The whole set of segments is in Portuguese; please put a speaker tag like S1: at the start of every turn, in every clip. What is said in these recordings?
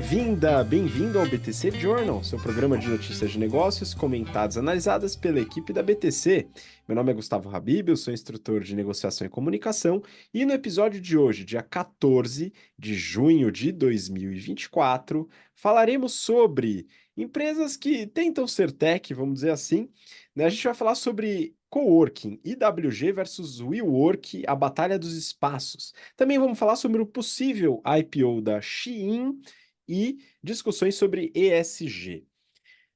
S1: Bem-vinda, bem-vindo ao BTC Journal, seu programa de notícias de negócios comentadas e analisadas pela equipe da BTC. Meu nome é Gustavo Habib, eu sou instrutor de negociação e comunicação e no episódio de hoje, dia 14 de junho de 2024, falaremos sobre empresas que tentam ser tech, vamos dizer assim, né? A gente vai falar sobre coworking, IWG versus WeWork, a batalha dos espaços. Também vamos falar sobre o possível IPO da Shein e discussões sobre ESG.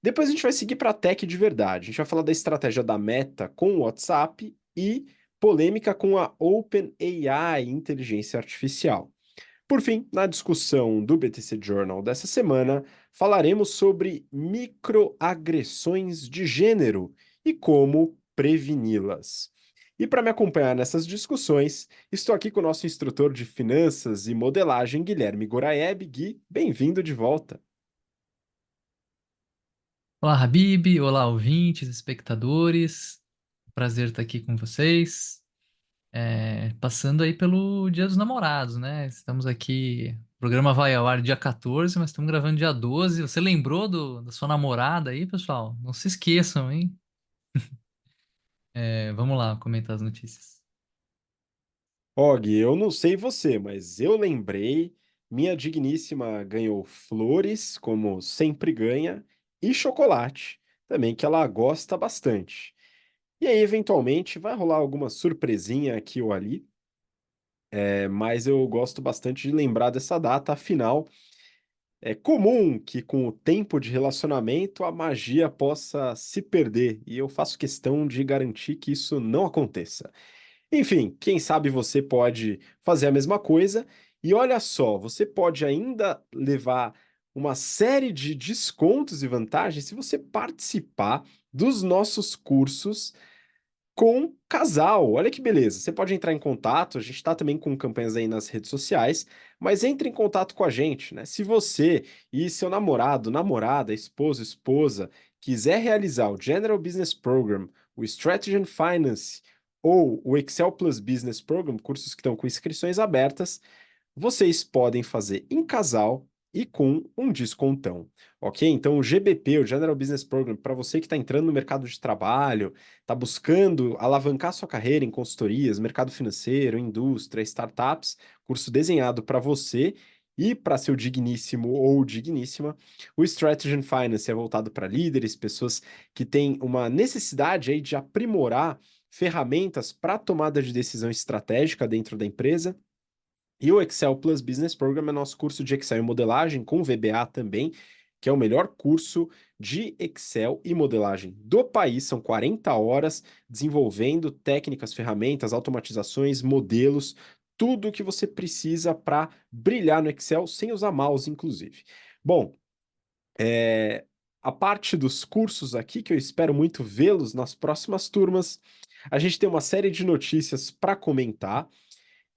S1: Depois a gente vai seguir para a tech de verdade. A gente vai falar da estratégia da Meta com o WhatsApp e polêmica com a OpenAI, inteligência artificial. Por fim, na discussão do BTC Journal dessa semana, falaremos sobre microagressões de gênero e como preveni-las. E para me acompanhar nessas discussões, estou aqui com o nosso instrutor de finanças e modelagem, Guilherme Goraeb. Gui, bem-vindo de volta.
S2: Olá, Habib. Olá, ouvintes, espectadores. Prazer estar aqui com vocês. Passando aí pelo Dia dos Namorados, né? Estamos aqui. O programa vai ao ar dia 14, mas estamos gravando dia 12. Você lembrou da sua namorada aí, pessoal? Não se esqueçam, hein? Vamos lá comentar as notícias.
S1: Og, eu não sei você, mas eu lembrei, minha digníssima ganhou flores, como sempre ganha, e chocolate, também que ela gosta bastante. E aí, eventualmente, vai rolar alguma surpresinha aqui ou ali, mas eu gosto bastante de lembrar dessa data, afinal, é comum que com o tempo de relacionamento a magia possa se perder, e eu faço questão de garantir que isso não aconteça. Enfim, quem sabe você pode fazer a mesma coisa. E olha só, você pode ainda levar uma série de descontos e vantagens se você participar dos nossos cursos com casal. Olha que beleza. Você pode entrar em contato, a gente está também com campanhas aí nas redes sociais, mas entre em contato com a gente, né? Se você e seu namorado, namorada, esposo, esposa quiser realizar o General Business Program, o Strategy and Finance ou o Excel Plus Business Program, cursos que estão com inscrições abertas, vocês podem fazer em casal e com um descontão, ok? Então, o GBP, o General Business Program, para você que está entrando no mercado de trabalho, está buscando alavancar sua carreira em consultorias, mercado financeiro, indústria, startups, curso desenhado para você e para seu digníssimo ou digníssima. O Strategy and Finance é voltado para líderes, pessoas que têm uma necessidade aí de aprimorar ferramentas para tomada de decisão estratégica dentro da empresa. E o Excel Plus Business Program é nosso curso de Excel e modelagem, com VBA também, que é o melhor curso de Excel e modelagem do país. São 40 horas desenvolvendo técnicas, ferramentas, automatizações, modelos, tudo o que você precisa para brilhar no Excel, sem usar mouse, inclusive. Bom, a parte dos cursos aqui, que eu espero muito vê-los nas próximas turmas, a gente tem uma série de notícias para comentar.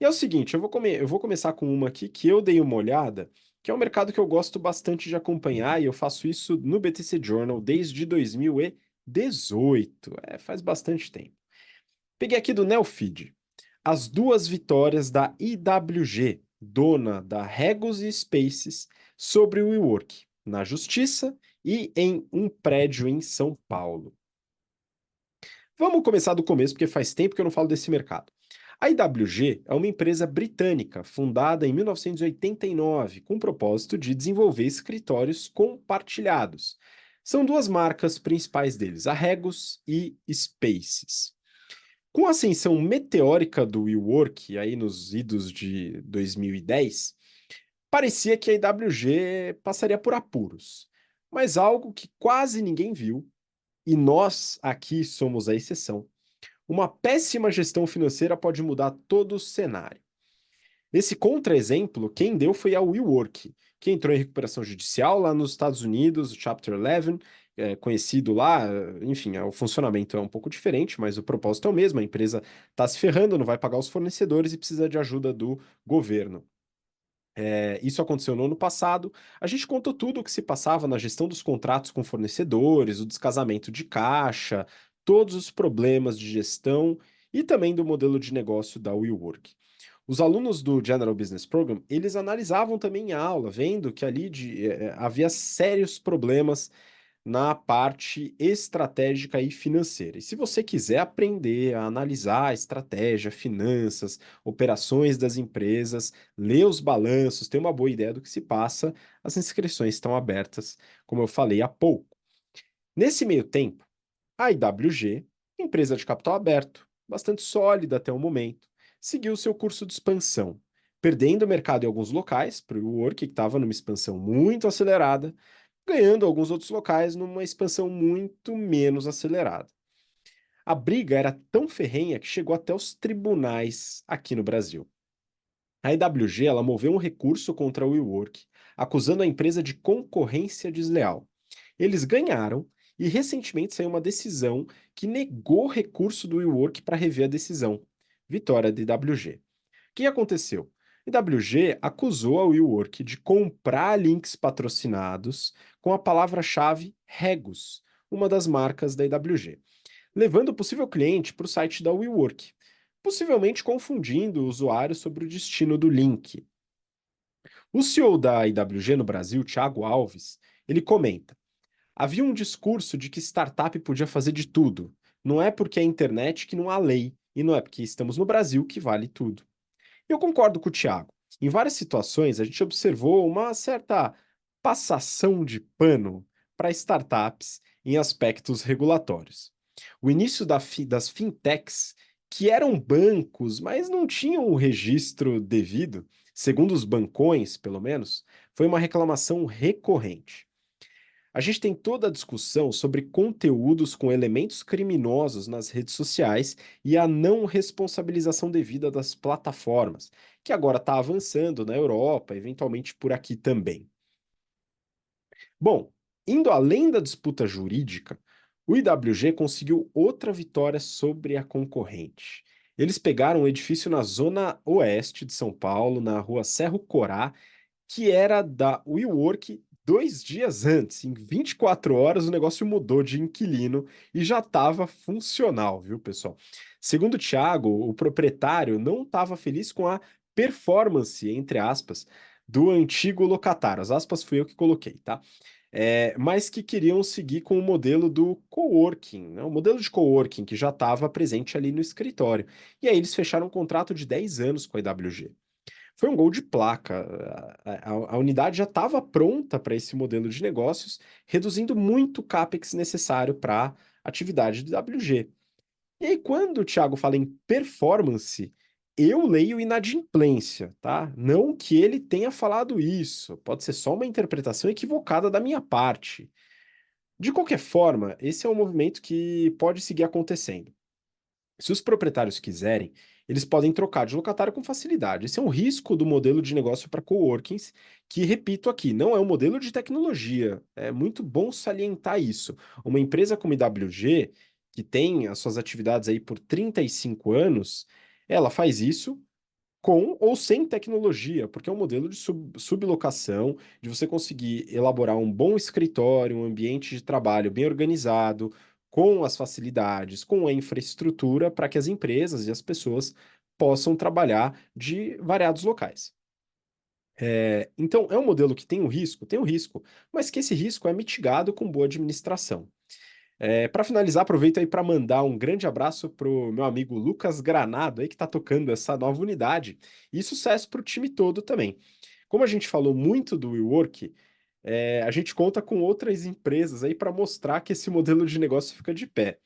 S1: E é o seguinte, eu vou começar com uma aqui que eu dei uma olhada, que é um mercado que eu gosto bastante de acompanhar, e eu faço isso no BTC Journal desde 2018. Faz bastante tempo. Peguei aqui do Neofeed. As duas vitórias da IWG, dona da Regus e Spaces, sobre o WeWork, na Justiça e em um prédio em São Paulo. Vamos começar do começo, porque faz tempo que eu não falo desse mercado. A IWG é uma empresa britânica fundada em 1989 com o propósito de desenvolver escritórios compartilhados. São duas marcas principais deles, a Regus e Spaces. Com a ascensão meteórica do WeWork, aí nos idos de 2010, parecia que a IWG passaria por apuros. Mas algo que quase ninguém viu, e nós aqui somos a exceção, uma péssima gestão financeira pode mudar todo o cenário. Esse contra-exemplo, quem deu foi a WeWork, que entrou em recuperação judicial lá nos Estados Unidos, o Chapter 11, conhecido lá, enfim, o funcionamento é um pouco diferente, mas o propósito é o mesmo, a empresa está se ferrando, não vai pagar os fornecedores e precisa de ajuda do governo. Isso aconteceu no ano passado. A gente contou tudo o que se passava na gestão dos contratos com fornecedores, o descasamento de caixa, todos os problemas de gestão e também do modelo de negócio da WeWork. Os alunos do General Business Program, eles analisavam também em aula, vendo que ali havia sérios problemas na parte estratégica e financeira. E se você quiser aprender a analisar a estratégia, finanças, operações das empresas, ler os balanços, ter uma boa ideia do que se passa, as inscrições estão abertas, como eu falei há pouco. Nesse meio tempo, a IWG, empresa de capital aberto, bastante sólida até o momento, seguiu seu curso de expansão, perdendo o mercado em alguns locais para o WeWork, que estava numa expansão muito acelerada, ganhando alguns outros locais numa expansão muito menos acelerada. A briga era tão ferrenha que chegou até os tribunais aqui no Brasil. A IWG ela moveu um recurso contra o WeWork, acusando a empresa de concorrência desleal. Eles ganharam e recentemente saiu uma decisão que negou o recurso do WeWork para rever a decisão. Vitória da IWG. O que aconteceu? A IWG acusou a WeWork de comprar links patrocinados com a palavra-chave Regus, uma das marcas da IWG, levando o possível cliente para o site da WeWork, possivelmente confundindo o usuário sobre o destino do link. O CEO da IWG no Brasil, Thiago Alves, ele comenta: havia um discurso de que startup podia fazer de tudo. Não é porque é internet que não há lei, e não é porque estamos no Brasil que vale tudo. Eu concordo com o Thiago. Em várias situações, a gente observou uma certa passação de pano para startups em aspectos regulatórios. O início das fintechs, que eram bancos, mas não tinham o registro devido, segundo os bancões, pelo menos, foi uma reclamação recorrente. A gente tem toda a discussão sobre conteúdos com elementos criminosos nas redes sociais e a não responsabilização devida das plataformas, que agora está avançando na Europa, eventualmente por aqui também. Bom, indo além da disputa jurídica, o IWG conseguiu outra vitória sobre a concorrente. Eles pegaram um edifício na zona oeste de São Paulo, na rua Cerro Corá, que era da WeWork 2 dias antes. Em 24 horas, o negócio mudou de inquilino e já estava funcional, viu, pessoal? Segundo o Thiago, o proprietário não estava feliz com a performance, entre aspas, do antigo locatário. As aspas fui eu que coloquei, tá? Mas que queriam seguir com o modelo do coworking, né? O modelo de coworking que já estava presente ali no escritório. E aí eles fecharam um contrato de 10 anos com a IWG. Foi um gol de placa. A unidade já estava pronta para esse modelo de negócios, reduzindo muito o CAPEX necessário para a atividade do WG. E aí, quando o Thiago fala em performance, eu leio inadimplência, tá? Não que ele tenha falado isso, pode ser só uma interpretação equivocada da minha parte. De qualquer forma, esse é um movimento que pode seguir acontecendo. Se os proprietários quiserem, eles podem trocar de locatário com facilidade. Esse é um risco do modelo de negócio para coworkings, que, repito aqui, não é um modelo de tecnologia. É muito bom salientar isso. Uma empresa como IWG, que tem as suas atividades aí por 35 anos, ela faz isso com ou sem tecnologia, porque é um modelo de sublocação, de você conseguir elaborar um bom escritório, um ambiente de trabalho bem organizado, com as facilidades, com a infraestrutura, para que as empresas e as pessoas possam trabalhar de variados locais. Então, é um modelo que tem um risco, mas que esse risco é mitigado com boa administração. Para finalizar, aproveito aí para mandar um grande abraço pro meu amigo Lucas Granado aí que está tocando essa nova unidade e sucesso para o time todo também. Como a gente falou muito do WeWork, a gente conta com outras empresas aí para mostrar que esse modelo de negócio fica de pé.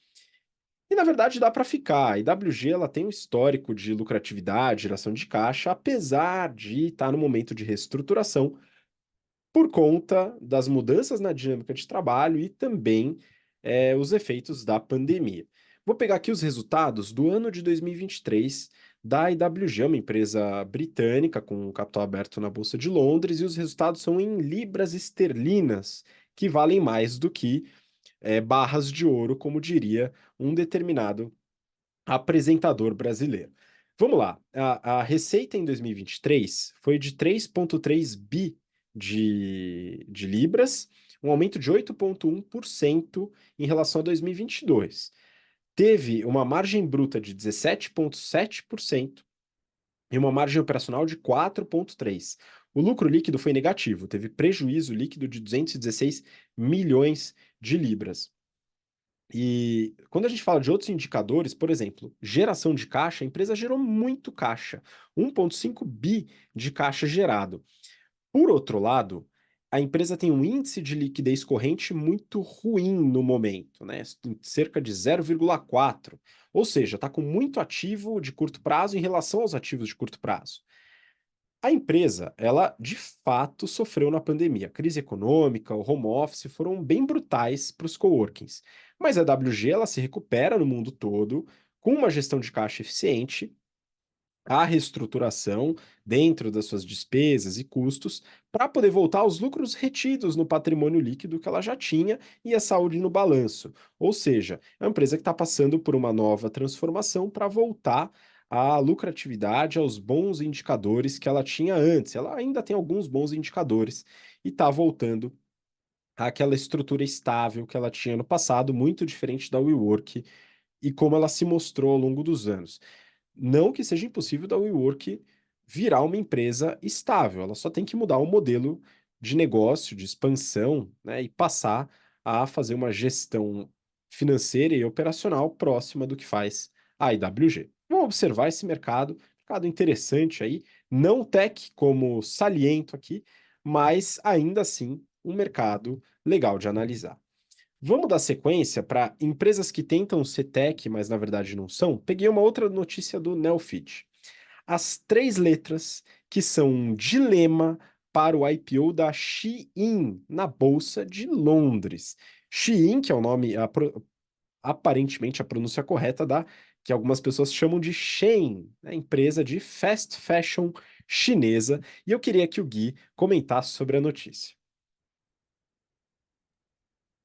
S1: E na verdade dá para ficar. A IWG ela tem um histórico de lucratividade, geração de caixa, apesar de estar no momento de reestruturação por conta das mudanças na dinâmica de trabalho e também os efeitos da pandemia. Vou pegar aqui os resultados do ano de 2023 da IWG, uma empresa britânica com capital aberto na Bolsa de Londres, e os resultados são em libras esterlinas, que valem mais do que barras de ouro, como diria um determinado apresentador brasileiro. Vamos lá, a receita em 2023 foi de 3,3 bi de libras, um aumento de 8,1% em relação a 2022. Teve uma margem bruta de 17,7%, e uma margem operacional de 4,3. O lucro líquido foi negativo, teve prejuízo líquido de 216 milhões de libras. E quando a gente fala de outros indicadores, por exemplo, geração de caixa, a empresa gerou muito caixa, 1,5 bi de caixa gerado. Por outro lado, a empresa tem um índice de liquidez corrente muito ruim no momento, né? Cerca de 0,4. Ou seja, está com muito ativo de curto prazo em relação aos ativos de curto prazo. A empresa, ela de fato sofreu na pandemia. A crise econômica, o home office foram bem brutais para os coworkings. Mas a WG ela se recupera no mundo todo com uma gestão de caixa eficiente, a reestruturação dentro das suas despesas e custos para poder voltar aos lucros retidos no patrimônio líquido que ela já tinha e a saúde no balanço. Ou seja, é uma empresa que está passando por uma nova transformação para voltar à lucratividade, aos bons indicadores que ela tinha antes. Ela ainda tem alguns bons indicadores e está voltando àquela estrutura estável que ela tinha no passado, muito diferente da WeWork e como ela se mostrou ao longo dos anos. Não que seja impossível da WeWork virar uma empresa estável, ela só tem que mudar o modelo de negócio, de expansão, né, e passar a fazer uma gestão financeira e operacional próxima do que faz a IWG. Vamos observar esse mercado, mercado interessante aí, não tech como saliento aqui, mas ainda assim um mercado legal de analisar. Vamos dar sequência para empresas que tentam ser tech, mas na verdade não são? Peguei uma outra notícia do Neofit. As três letras que são um dilema para o IPO da Shein na Bolsa de Londres. Shein, que é o nome, aparentemente a pronúncia correta da, que algumas pessoas chamam de Shein, né, empresa de fast fashion chinesa, e eu queria que o Gui comentasse sobre a notícia.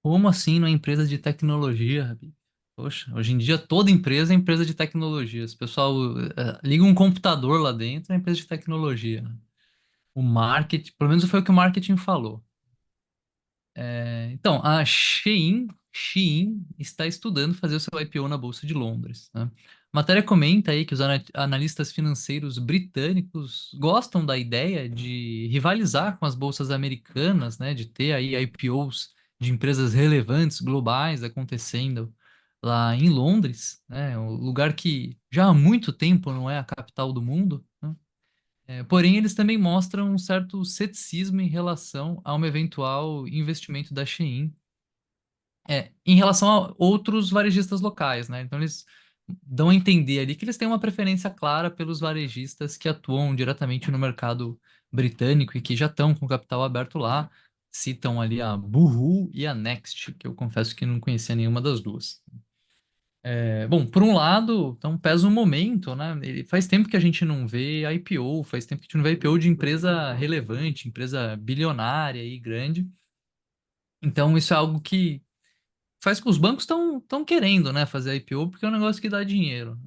S2: Como assim numa empresa de tecnologia, Rabi? Poxa, hoje em dia toda empresa é empresa de tecnologia. Se o pessoal liga um computador lá dentro, é empresa de tecnologia. O marketing, pelo menos foi o que o marketing falou. Então, a Shein está estudando fazer o seu IPO na Bolsa de Londres, né? A matéria comenta aí que os analistas financeiros britânicos gostam da ideia de rivalizar com as bolsas americanas, né? De ter aí IPOs de empresas relevantes globais acontecendo lá em Londres, né? Um lugar que já há muito tempo não é a capital do mundo, né? Porém, eles também mostram um certo ceticismo em relação a um eventual investimento da Shein, em relação a outros varejistas locais, né? Então, eles dão a entender ali que eles têm uma preferência clara pelos varejistas que atuam diretamente no mercado britânico e que já estão com o capital aberto lá. Citam ali a Boohoo e a Next, que eu confesso que não conhecia nenhuma das duas. Bom, por um lado, então pesa o momento, né? Faz tempo que a gente não vê IPO, faz tempo que a gente não vê IPO de empresa relevante, empresa bilionária e grande. Então, isso é algo que faz com que os bancos estão querendo, né, fazer IPO, porque é um negócio que dá dinheiro.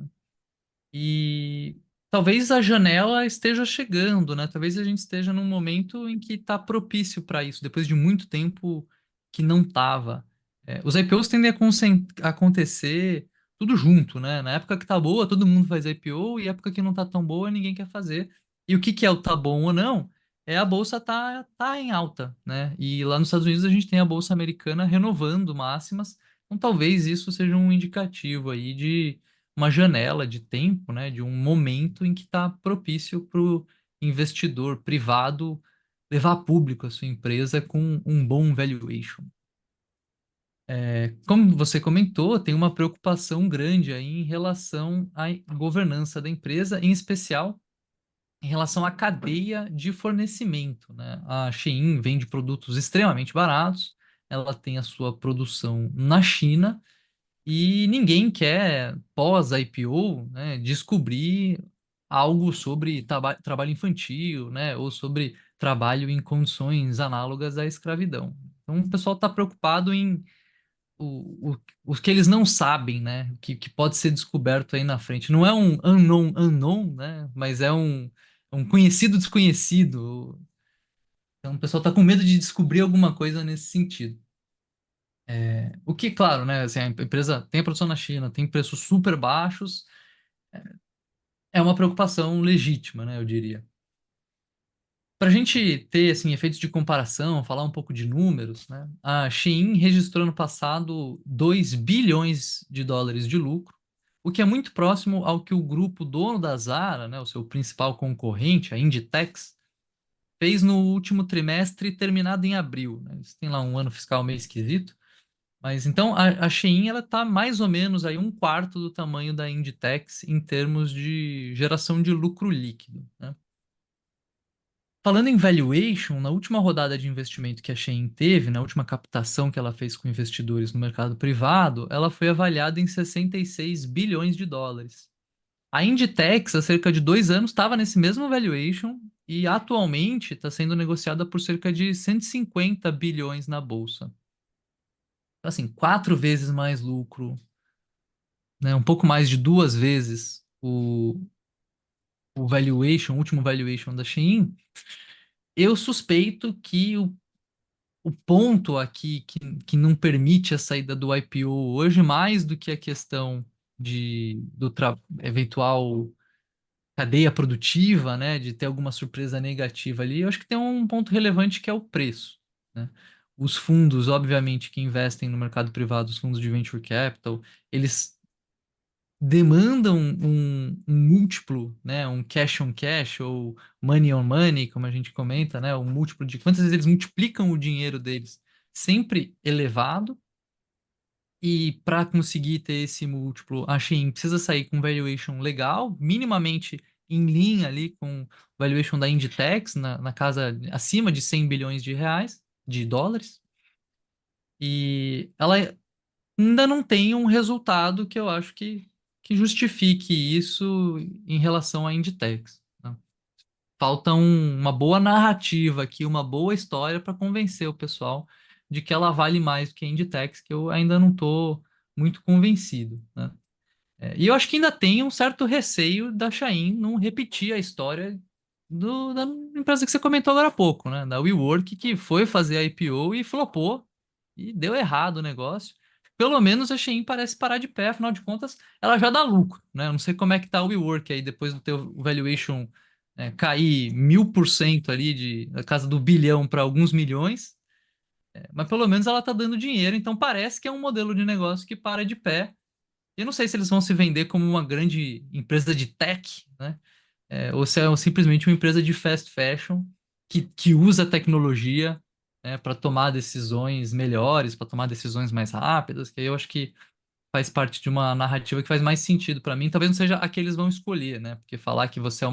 S2: E talvez a janela esteja chegando, né? Talvez a gente esteja num momento em que está propício para isso, depois de muito tempo que não estava. Os IPOs tendem a acontecer tudo junto, né? Na época que tá boa, todo mundo faz IPO, e época que não tá tão boa, ninguém quer fazer. E o que que é o tá bom ou não? É a bolsa tá em alta, né? E lá nos Estados Unidos a gente tem a bolsa americana renovando máximas. Então talvez isso seja um indicativo aí de uma janela de tempo, né, de um momento em que está propício para o investidor privado levar a público a sua empresa com um bom valuation. Como você comentou, tem uma preocupação grande aí em relação à governança da empresa, em especial em relação à cadeia de fornecimento, né? A Shein vende produtos extremamente baratos, ela tem a sua produção na China e ninguém quer, pós-IPO, né, descobrir algo sobre trabalho infantil, né, ou sobre trabalho em condições análogas à escravidão. Então, o pessoal está preocupado em o que eles não sabem, né, que pode ser descoberto aí na frente. Não é um unknown, né, mas é um conhecido desconhecido. Então, o pessoal está com medo de descobrir alguma coisa nesse sentido. O que, claro, né, assim, a empresa tem a produção na China, tem preços super baixos, É uma preocupação legítima, né, eu diria. Para a gente ter assim, efeitos de comparação, falar um pouco de números, né? A Shein registrou no passado 2 bilhões de dólares de lucro, o que é muito próximo ao que o grupo dono da Zara, né, o seu principal concorrente, a Inditex, fez no último trimestre terminado em abril, né? Eles têm lá um ano fiscal meio esquisito, mas então a Shein ela está mais ou menos aí um quarto do tamanho da Inditex em termos de geração de lucro líquido, né? Falando em valuation, na última rodada de investimento que a Shein teve, na última captação que ela fez com investidores no mercado privado, ela foi avaliada em 66 bilhões de dólares. A Inditex, há cerca de 2 anos, estava nesse mesmo valuation e atualmente está sendo negociada por cerca de 150 bilhões na bolsa. Então, assim, 4 vezes mais lucro, né? Um pouco mais de 2 vezes o valuation, o último valuation da Shein. Eu suspeito que o ponto aqui que não permite a saída do IPO hoje, mais do que a questão do eventual cadeia produtiva, né, de ter alguma surpresa negativa ali, eu acho que tem um ponto relevante que é o preço, né? Os fundos, obviamente, que investem no mercado privado, os fundos de venture capital, eles demandam um múltiplo, né, um cash on cash ou money on money, como a gente comenta, né, um múltiplo de quantas vezes eles multiplicam o dinheiro deles, sempre elevado. E para conseguir ter esse múltiplo, a Shein precisa sair com valuation legal, minimamente em linha ali com o valuation da Inditex, na casa acima de 100 bilhões de reais, de dólares. E ela ainda não tem um resultado que eu acho que justifique isso em relação à Inditex, né? Falta uma boa narrativa aqui, uma boa história para convencer o pessoal de que ela vale mais do que a Inditex, que eu ainda não estou muito convencido, né? E eu acho que ainda tem um certo receio da Shein não repetir a história da empresa que você comentou agora há pouco, né? Da WeWork, que foi fazer a IPO e flopou, e deu errado o negócio. Pelo menos a Shein parece parar de pé, afinal de contas, ela já dá lucro, né? Eu não sei como é que tá o WeWork aí, depois do teu valuation cair 1000% ali, da casa do bilhão para alguns milhões, mas pelo menos ela tá dando dinheiro, então parece que é um modelo de negócio que para de pé. Eu não sei se eles vão se vender como uma grande empresa de tech, né? Ou se é simplesmente uma empresa de fast fashion que usa tecnologia, né, para tomar decisões melhores, para tomar decisões mais rápidas, que aí eu acho que faz parte de uma narrativa que faz mais sentido para mim. Talvez não seja a que eles vão escolher, né? Porque falar que você é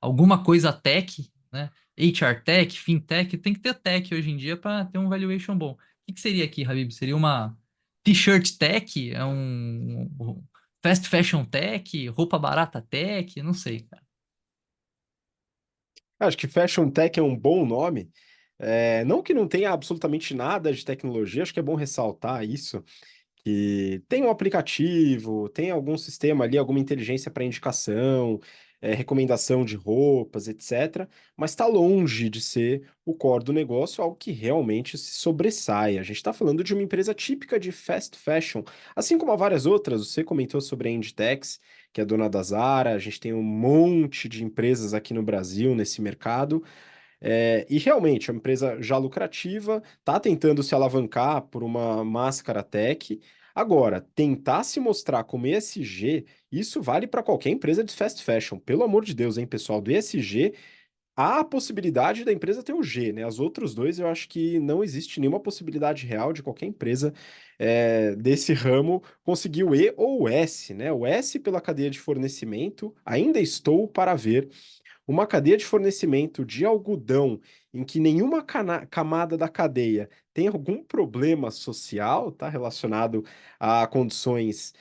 S2: alguma coisa tech, né? HR tech, fintech, tem que ter tech hoje em dia para ter um valuation bom. O que seria aqui, Habib? Seria uma t-shirt tech? É um fast fashion tech? Roupa barata tech? Não sei, cara.
S1: Acho que Fashion Tech é um bom nome. Não que não tenha absolutamente nada de tecnologia, acho que é bom ressaltar isso. Que tem um aplicativo, tem algum sistema ali, alguma inteligência para indicação, recomendação de roupas, etc. Mas está longe de ser o core do negócio, algo que realmente se sobressai. A gente está falando de uma empresa típica de fast fashion, assim como há várias outras. Você comentou sobre a Inditex, que é dona da Zara, a gente tem um monte de empresas aqui no Brasil nesse mercado. E realmente, é uma empresa já lucrativa, está tentando se alavancar por uma máscara tech. Agora, tentar se mostrar como ESG, isso vale para qualquer empresa de fast fashion. Pelo amor de Deus, hein, pessoal? Do ESG, há a possibilidade da empresa ter o G, né? Os outros dois, eu acho que não existe nenhuma possibilidade real de qualquer empresa desse ramo conseguir o E ou o S, né? O S pela cadeia de fornecimento, ainda estou para ver uma cadeia de fornecimento de algodão em que nenhuma camada da cadeia tem algum problema social, tá, relacionado a condições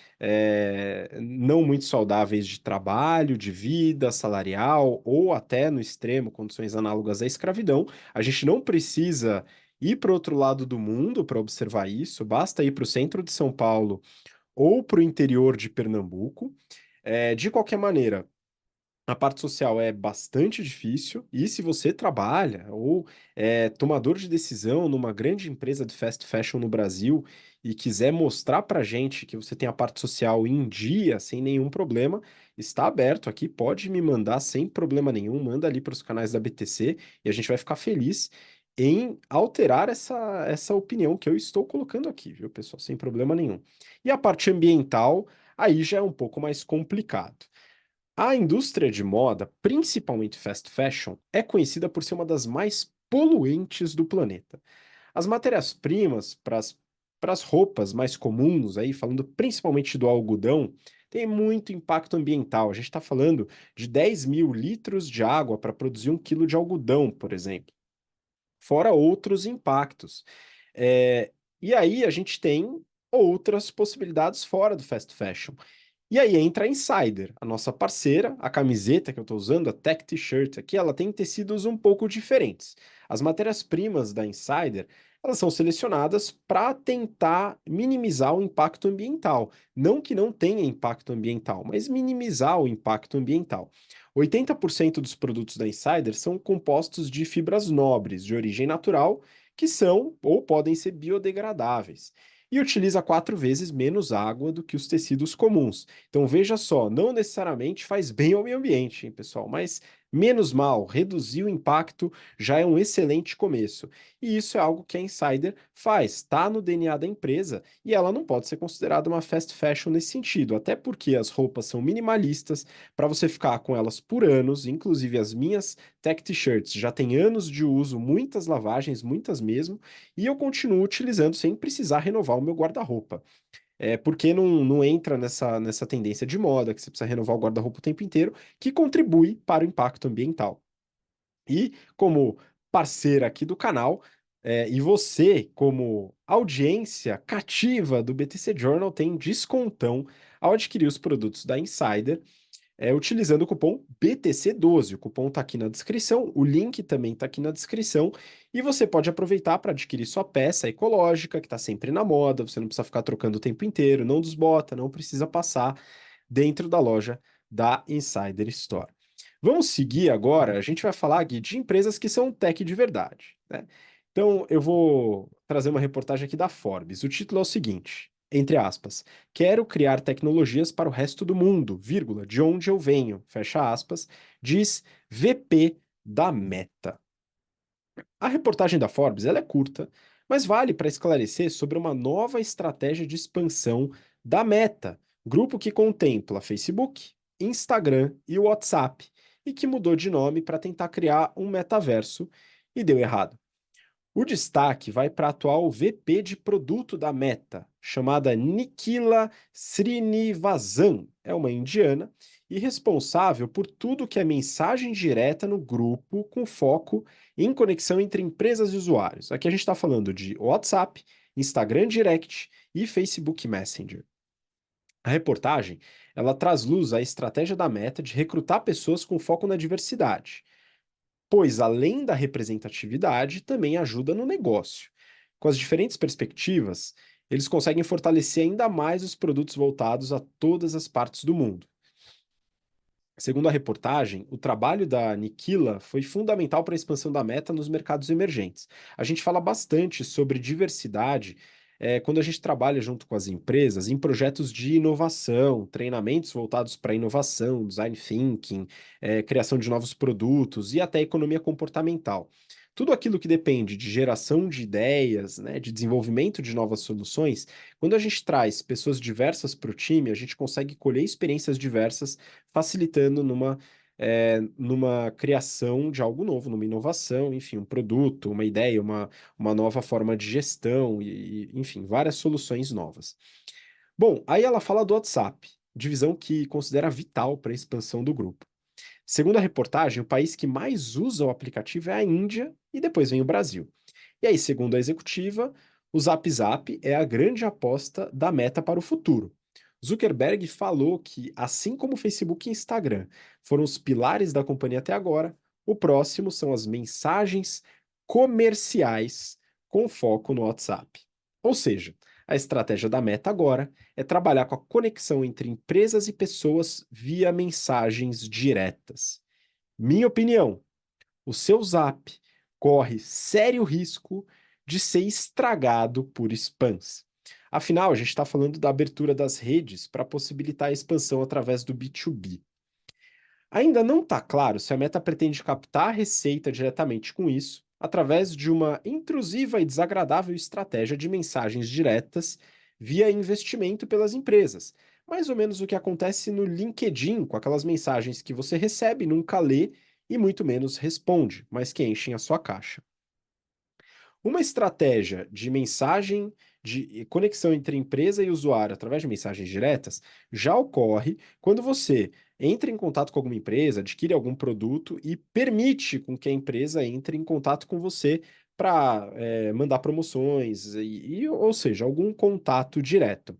S1: não muito saudáveis de trabalho, de vida, salarial, ou até no extremo, condições análogas à escravidão, a gente não precisa ir para o outro lado do mundo para observar isso, basta ir para o centro de São Paulo ou para o interior de Pernambuco. De qualquer maneira, A parte social é bastante difícil, e se você trabalha ou é tomador de decisão numa grande empresa de fast fashion no Brasil e quiser mostrar pra gente que você tem a parte social em dia, sem nenhum problema, está aberto aqui, pode me mandar sem problema nenhum, manda ali para os canais da BTC e a gente vai ficar feliz em alterar essa opinião que eu estou colocando aqui, viu, pessoal? Sem problema nenhum. E a parte ambiental, aí já é um pouco mais complicado. A indústria de moda, principalmente fast fashion, é conhecida por ser uma das mais poluentes do planeta. As matérias-primas para as roupas mais comuns, aí, falando principalmente do algodão, tem muito impacto ambiental. A gente está falando de 10 mil litros de água para produzir 1 quilo de algodão, por exemplo, fora outros impactos. É, e aí a gente tem outras possibilidades fora do fast fashion. E aí entra a Insider, a nossa parceira, a camiseta que eu estou usando, a Tech T-shirt aqui, ela tem tecidos um pouco diferentes. As matérias-primas da Insider, elas são selecionadas para tentar minimizar o impacto ambiental. Não que não tenha impacto ambiental, mas minimizar o impacto ambiental. 80% dos produtos da Insider são compostos de fibras nobres, de origem natural, que são ou podem ser biodegradáveis e utiliza 4 vezes menos água do que os tecidos comuns. Então veja só, não necessariamente faz bem ao meio ambiente, hein, pessoal, mas menos mal, reduzir o impacto já é um excelente começo. E isso é algo que a Insider faz, está no DNA da empresa e ela não pode ser considerada uma fast fashion nesse sentido, até porque as roupas são minimalistas, para você ficar com elas por anos, inclusive as minhas tech t-shirts já têm anos de uso, muitas lavagens, muitas mesmo, e eu continuo utilizando sem precisar renovar o meu guarda-roupa. É porque não entra nessa tendência de moda, que você precisa renovar o guarda-roupa o tempo inteiro, que contribui para o impacto ambiental. E como parceira aqui do canal, e você, como audiência cativa do BTC Journal, tem descontão ao adquirir os produtos da Insider utilizando o cupom BTC12. O cupom está aqui na descrição, o link também está aqui na descrição, e você pode aproveitar para adquirir sua peça ecológica, que está sempre na moda, você não precisa ficar trocando o tempo inteiro, não desbota, não precisa passar dentro da loja da Insider Store. Vamos seguir agora, a gente vai falar aqui de empresas que são tech de verdade, né? Então, eu vou trazer uma reportagem aqui da Forbes. O título é o seguinte, entre aspas, quero criar tecnologias para o resto do mundo, vírgula, de onde eu venho, fecha aspas, diz VP da Meta. A reportagem da Forbes ela é curta, mas vale para esclarecer sobre uma nova estratégia de expansão da Meta, grupo que contempla Facebook, Instagram e WhatsApp, e que mudou de nome para tentar criar um metaverso e deu errado. O destaque vai para a atual VP de produto da Meta, chamada Nikhila Srinivasan. É uma indiana e responsável por tudo que é mensagem direta no grupo, com foco em conexão entre empresas e usuários. Aqui a gente está falando de WhatsApp, Instagram Direct e Facebook Messenger. A reportagem, ela traz luz à estratégia da Meta de recrutar pessoas com foco na diversidade, pois além da representatividade, também ajuda no negócio. Com as diferentes perspectivas, eles conseguem fortalecer ainda mais os produtos voltados a todas as partes do mundo. Segundo a reportagem, o trabalho da Niquila foi fundamental para a expansão da Meta nos mercados emergentes. A gente fala bastante sobre diversidade quando a gente trabalha junto com as empresas em projetos de inovação, treinamentos voltados para inovação, design thinking, criação de novos produtos e até economia comportamental. Tudo aquilo que depende de geração de ideias, né, de desenvolvimento de novas soluções, quando a gente traz pessoas diversas para o time, a gente consegue colher experiências diversas facilitando numa criação de algo novo, numa inovação, enfim, um produto, uma ideia, uma nova forma de gestão, enfim, várias soluções novas. Bom, aí ela fala do WhatsApp, divisão que considera vital para a expansão do grupo. Segundo a reportagem, o país que mais usa o aplicativo é a Índia e depois vem o Brasil. E aí, segundo a executiva, o Zap Zap é a grande aposta da Meta para o futuro. Zuckerberg falou que, assim como o Facebook e Instagram foram os pilares da companhia até agora, o próximo são as mensagens comerciais com foco no WhatsApp. Ou seja, A estratégia da Meta agora é trabalhar com a conexão entre empresas e pessoas via mensagens diretas. Minha opinião, o seu Zap corre sério risco de ser estragado por spams. Afinal, a gente está falando da abertura das redes para possibilitar a expansão através do B2B. Ainda não está claro se a Meta pretende captar a receita diretamente com isso, através de uma intrusiva e desagradável estratégia de mensagens diretas via investimento pelas empresas. Mais ou menos o que acontece no LinkedIn, com aquelas mensagens que você recebe, nunca lê e muito menos responde, mas que enchem a sua caixa. Uma estratégia de mensagem, de conexão entre empresa e usuário através de mensagens diretas já ocorre quando você entra em contato com alguma empresa, adquire algum produto e permite com que a empresa entre em contato com você para mandar promoções, ou seja, algum contato direto.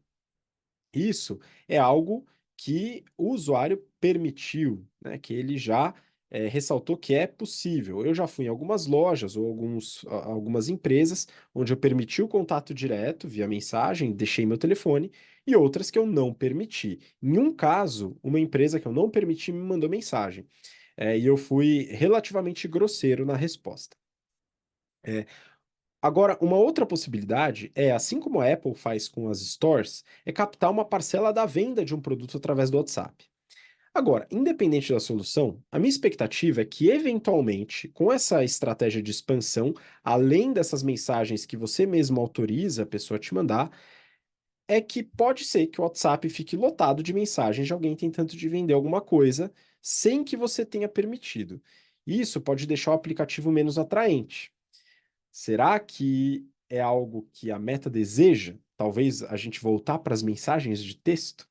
S1: Isso é algo que o usuário permitiu, né, que ele já ressaltou que é possível. Eu já fui em algumas lojas ou algumas empresas onde eu permiti o contato direto via mensagem, deixei meu telefone, e outras que eu não permiti. Em um caso, uma empresa que eu não permiti me mandou mensagem, e eu fui relativamente grosseiro na resposta. Agora, uma outra possibilidade é, assim como a Apple faz com as stores, é captar uma parcela da venda de um produto através do WhatsApp. Agora, independente da solução, a minha expectativa é que, eventualmente, com essa estratégia de expansão, além dessas mensagens que você mesmo autoriza a pessoa a te mandar, é que pode ser que o WhatsApp fique lotado de mensagens de alguém tentando te vender alguma coisa sem que você tenha permitido. Isso pode deixar o aplicativo menos atraente. Será que é algo que a Meta deseja? Talvez a gente voltar para as mensagens de texto?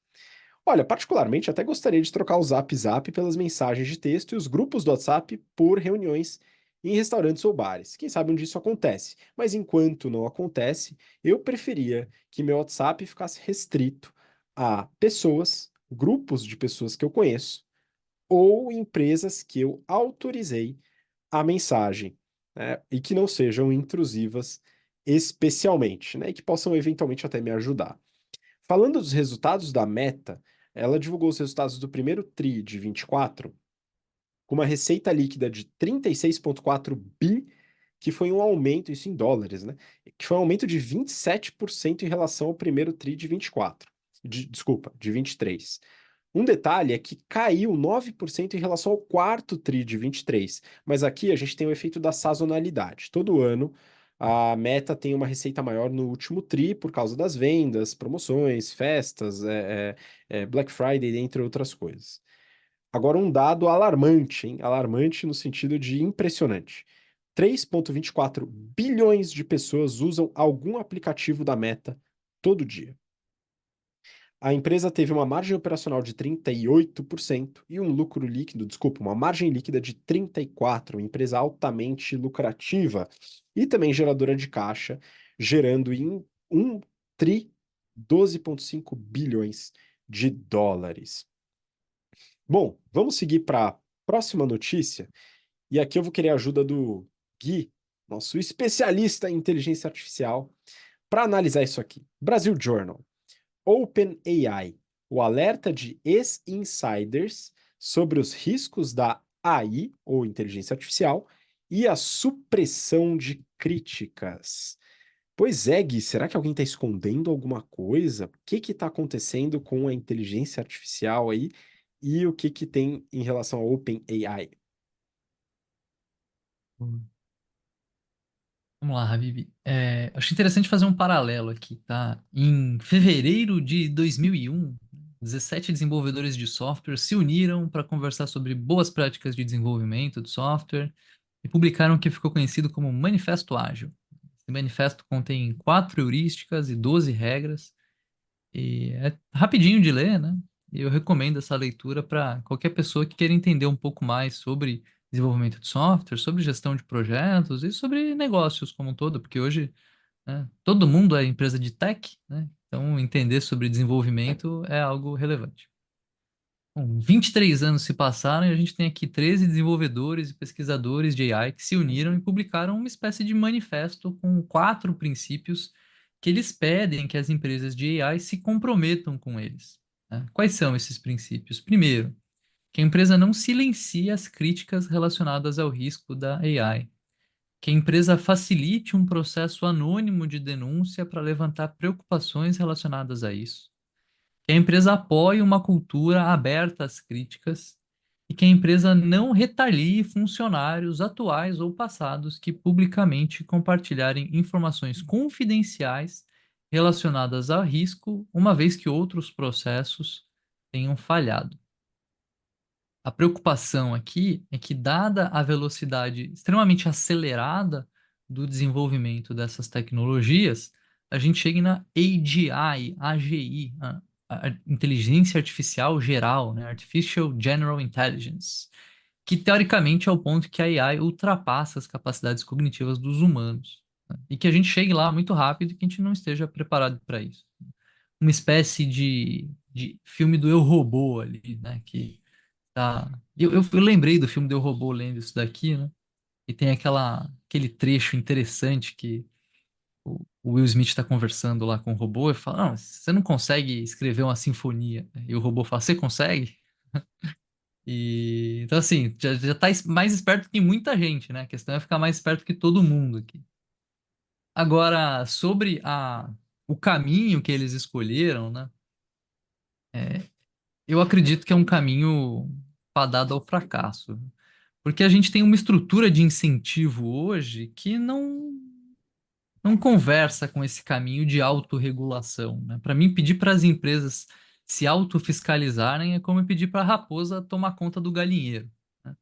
S1: Olha, particularmente até gostaria de trocar o Zap Zap pelas mensagens de texto e os grupos do WhatsApp por reuniões em restaurantes ou bares. Quem sabe onde isso acontece. Mas enquanto não acontece, eu preferia que meu WhatsApp ficasse restrito a pessoas, grupos de pessoas que eu conheço ou empresas que eu autorizei a mensagem, né, e que não sejam intrusivas especialmente, né, e que possam eventualmente até me ajudar. Falando dos resultados da Meta, ela divulgou os resultados do primeiro TRI de 24, com uma receita líquida de 36,4 bi, que foi um aumento, isso em dólares, né? Que foi um aumento de 27% em relação ao primeiro TRI de 24. Desculpa, de 23. Um detalhe é que caiu 9% em relação ao quarto TRI de 23, mas aqui a gente tem o efeito da sazonalidade. Todo ano a Meta tem uma receita maior no último TRI por causa das vendas, promoções, festas, Black Friday, entre outras coisas. Agora um dado alarmante, hein? Alarmante no sentido de impressionante. 3,24 bilhões de pessoas usam algum aplicativo da Meta todo dia. A empresa teve uma margem operacional de 38% e um lucro líquido, desculpa, uma margem líquida de 34%, uma empresa altamente lucrativa e também geradora de caixa, gerando em 1 tri 12,5 bilhões de dólares. Bom, vamos seguir para a próxima notícia, e aqui eu vou querer a ajuda do Gui, nosso especialista em inteligência artificial, para analisar isso aqui. Brasil Journal. OpenAI, o alerta de ex-insiders sobre os riscos da AI, ou inteligência artificial, e a supressão de críticas. Pois é, Gui, será que alguém está escondendo alguma coisa? O que está acontecendo com a inteligência artificial aí? E o que tem em relação ao OpenAI?
S2: Vamos lá, Habib. Acho interessante fazer um paralelo aqui, tá? Em fevereiro de 2001, 17 desenvolvedores de software se uniram para conversar sobre boas práticas de desenvolvimento de software e publicaram o que ficou conhecido como Manifesto Ágil. Esse manifesto contém 4 heurísticas e 12 regras, e é rapidinho de ler, né? E eu recomendo essa leitura para qualquer pessoa que queira entender um pouco mais sobre desenvolvimento de software, sobre gestão de projetos e sobre negócios como um todo, porque hoje, né, todo mundo é empresa de tech, né? Então entender sobre desenvolvimento é algo relevante. Bom, 23 anos se passaram e a gente tem aqui 13 desenvolvedores e pesquisadores de AI que se uniram e publicaram uma espécie de manifesto com 4 princípios que eles pedem que as empresas de AI se comprometam com eles, né? Quais são esses princípios? Primeiro, que a empresa não silencie as críticas relacionadas ao risco da AI, que a empresa facilite um processo anônimo de denúncia para levantar preocupações relacionadas a isso, que a empresa apoie uma cultura aberta às críticas e que a empresa não retalie funcionários atuais ou passados que publicamente compartilharem informações confidenciais relacionadas a risco, uma vez que outros processos tenham falhado. A preocupação aqui é que, dada a velocidade extremamente acelerada do desenvolvimento dessas tecnologias, a gente chegue na AGI, a inteligência artificial geral, né? Artificial General Intelligence, que teoricamente é o ponto que a AI ultrapassa as capacidades cognitivas dos humanos, né? E que a gente chegue lá muito rápido e que a gente não esteja preparado para isso. Uma espécie de filme do Eu, Robô ali, né? Que tá. Eu lembrei do filme do Eu, Robô lendo isso daqui, né? E tem aquele trecho interessante que o Will Smith está conversando lá com o robô e fala: Não, você não consegue escrever uma sinfonia. E o robô fala: Você consegue? Então, assim, já tá mais esperto que muita gente, né? A questão é ficar mais esperto que todo mundo aqui. Agora, sobre o caminho que eles escolheram, né? Eu acredito que é um caminho fadado ao fracasso. Porque a gente tem uma estrutura de incentivo hoje que não conversa com esse caminho de autorregulação, né? Para mim, pedir para as empresas se autofiscalizarem é como pedir para a raposa tomar conta do galinheiro, né?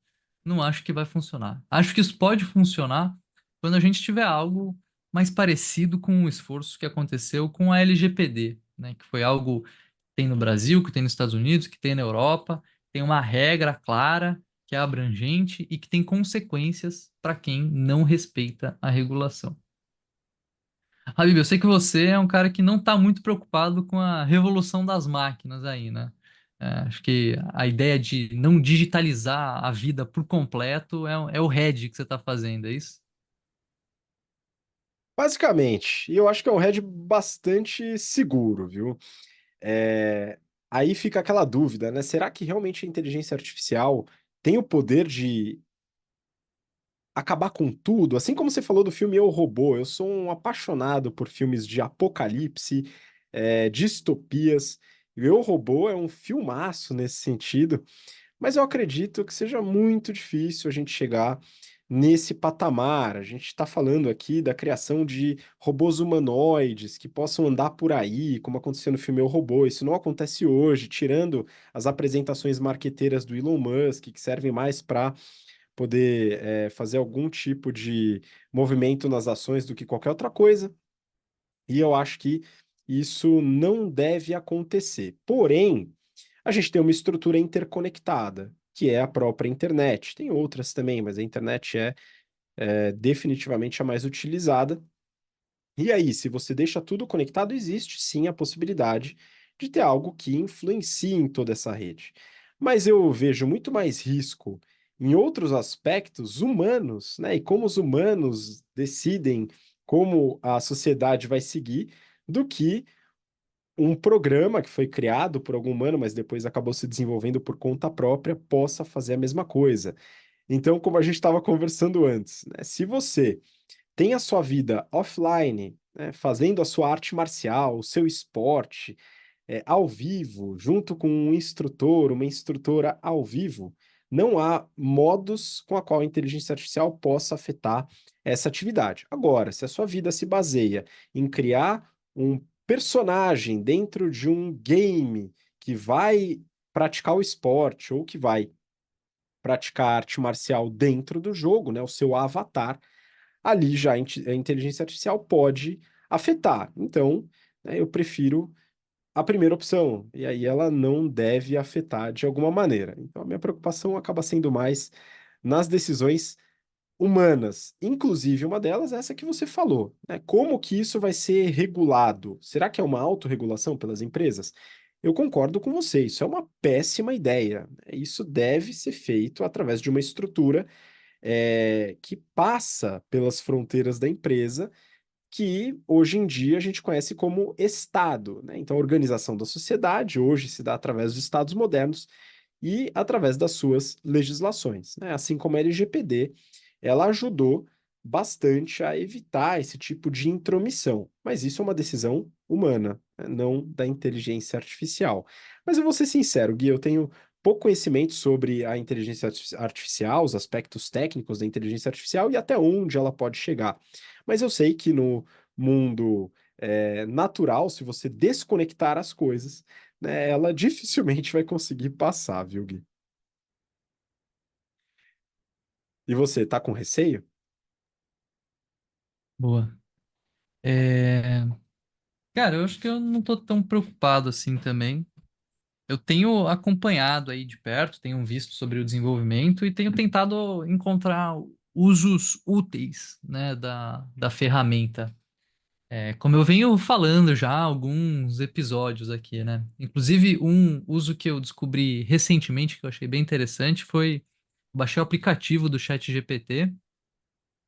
S2: Não acho que vai funcionar. Acho que isso pode funcionar quando a gente tiver algo mais parecido com o esforço que aconteceu com a LGPD, né? Que foi algo que tem no Brasil, que tem nos Estados Unidos, que tem na Europa, tem uma regra clara, que é abrangente e que tem consequências para quem não respeita a regulação. Habib, eu sei que você é um cara que não está muito preocupado com a revolução das máquinas aí, né? Acho que a ideia de não digitalizar a vida por completo é o hedge que você está fazendo, é isso?
S1: Basicamente, e eu acho que é um hedge bastante seguro, viu? É, Aí fica aquela dúvida, né? Será que realmente a inteligência artificial tem o poder de acabar com tudo? Assim como você falou do filme Eu, Robô, eu sou um apaixonado por filmes de apocalipse, distopias. E Eu, Robô é um filmaço nesse sentido. Mas eu acredito que seja muito difícil a gente chegar nesse patamar. A gente está falando aqui da criação de robôs humanoides que possam andar por aí, como aconteceu no filme Eu, Robô. Isso não acontece hoje, tirando as apresentações marqueteiras do Elon Musk, que servem mais para poder fazer algum tipo de movimento nas ações do que qualquer outra coisa. E eu acho que isso não deve acontecer. Porém, a gente tem uma estrutura interconectada, que é a própria internet. Tem outras também, mas a internet é definitivamente a mais utilizada. E aí, se você deixa tudo conectado, existe sim a possibilidade de ter algo que influencie em toda essa rede. Mas eu vejo muito mais risco em outros aspectos humanos, né? E como os humanos decidem como a sociedade vai seguir, do que um programa que foi criado por algum humano, mas depois acabou se desenvolvendo por conta própria, possa fazer a mesma coisa. Então, como a gente estava conversando antes, né, se você tem a sua vida offline, né, fazendo a sua arte marcial, o seu esporte, ao vivo, junto com um instrutor, uma instrutora ao vivo, não há modos com a qual a inteligência artificial possa afetar essa atividade. Agora, se a sua vida se baseia em criar um personagem dentro de um game que vai praticar o esporte ou que vai praticar arte marcial dentro do jogo, né, o seu avatar, ali já a inteligência artificial pode afetar. Então, né, eu prefiro a primeira opção, e aí ela não deve afetar de alguma maneira. Então, a minha preocupação acaba sendo mais nas decisões humanas, inclusive uma delas é essa que você falou, né? Como que isso vai ser regulado? Será que é uma autorregulação pelas empresas? Eu concordo com você, isso é uma péssima ideia. Isso deve ser feito através de uma estrutura que passa pelas fronteiras da empresa que hoje em dia a gente conhece como Estado, né? Então, a organização da sociedade hoje se dá através dos Estados modernos e através das suas legislações, né? Assim como a LGPD, ela ajudou bastante a evitar esse tipo de intromissão, mas isso é uma decisão humana, né? Não da inteligência artificial. Mas eu vou ser sincero, Gui, eu tenho pouco conhecimento sobre a inteligência artificial, os aspectos técnicos da inteligência artificial e até onde ela pode chegar. Mas eu sei que no mundo natural, se você desconectar as coisas, né, ela dificilmente vai conseguir passar, viu, Gui? E você, tá com receio?
S2: Boa. É, Cara, eu acho que eu não tô tão preocupado assim também. Eu tenho acompanhado aí de perto, tenho visto sobre o desenvolvimento e tenho tentado encontrar usos úteis, né, da ferramenta. Como eu venho falando já há alguns episódios aqui, né? Inclusive, um uso que eu descobri recentemente, que eu achei bem interessante, foi baixar o aplicativo do ChatGPT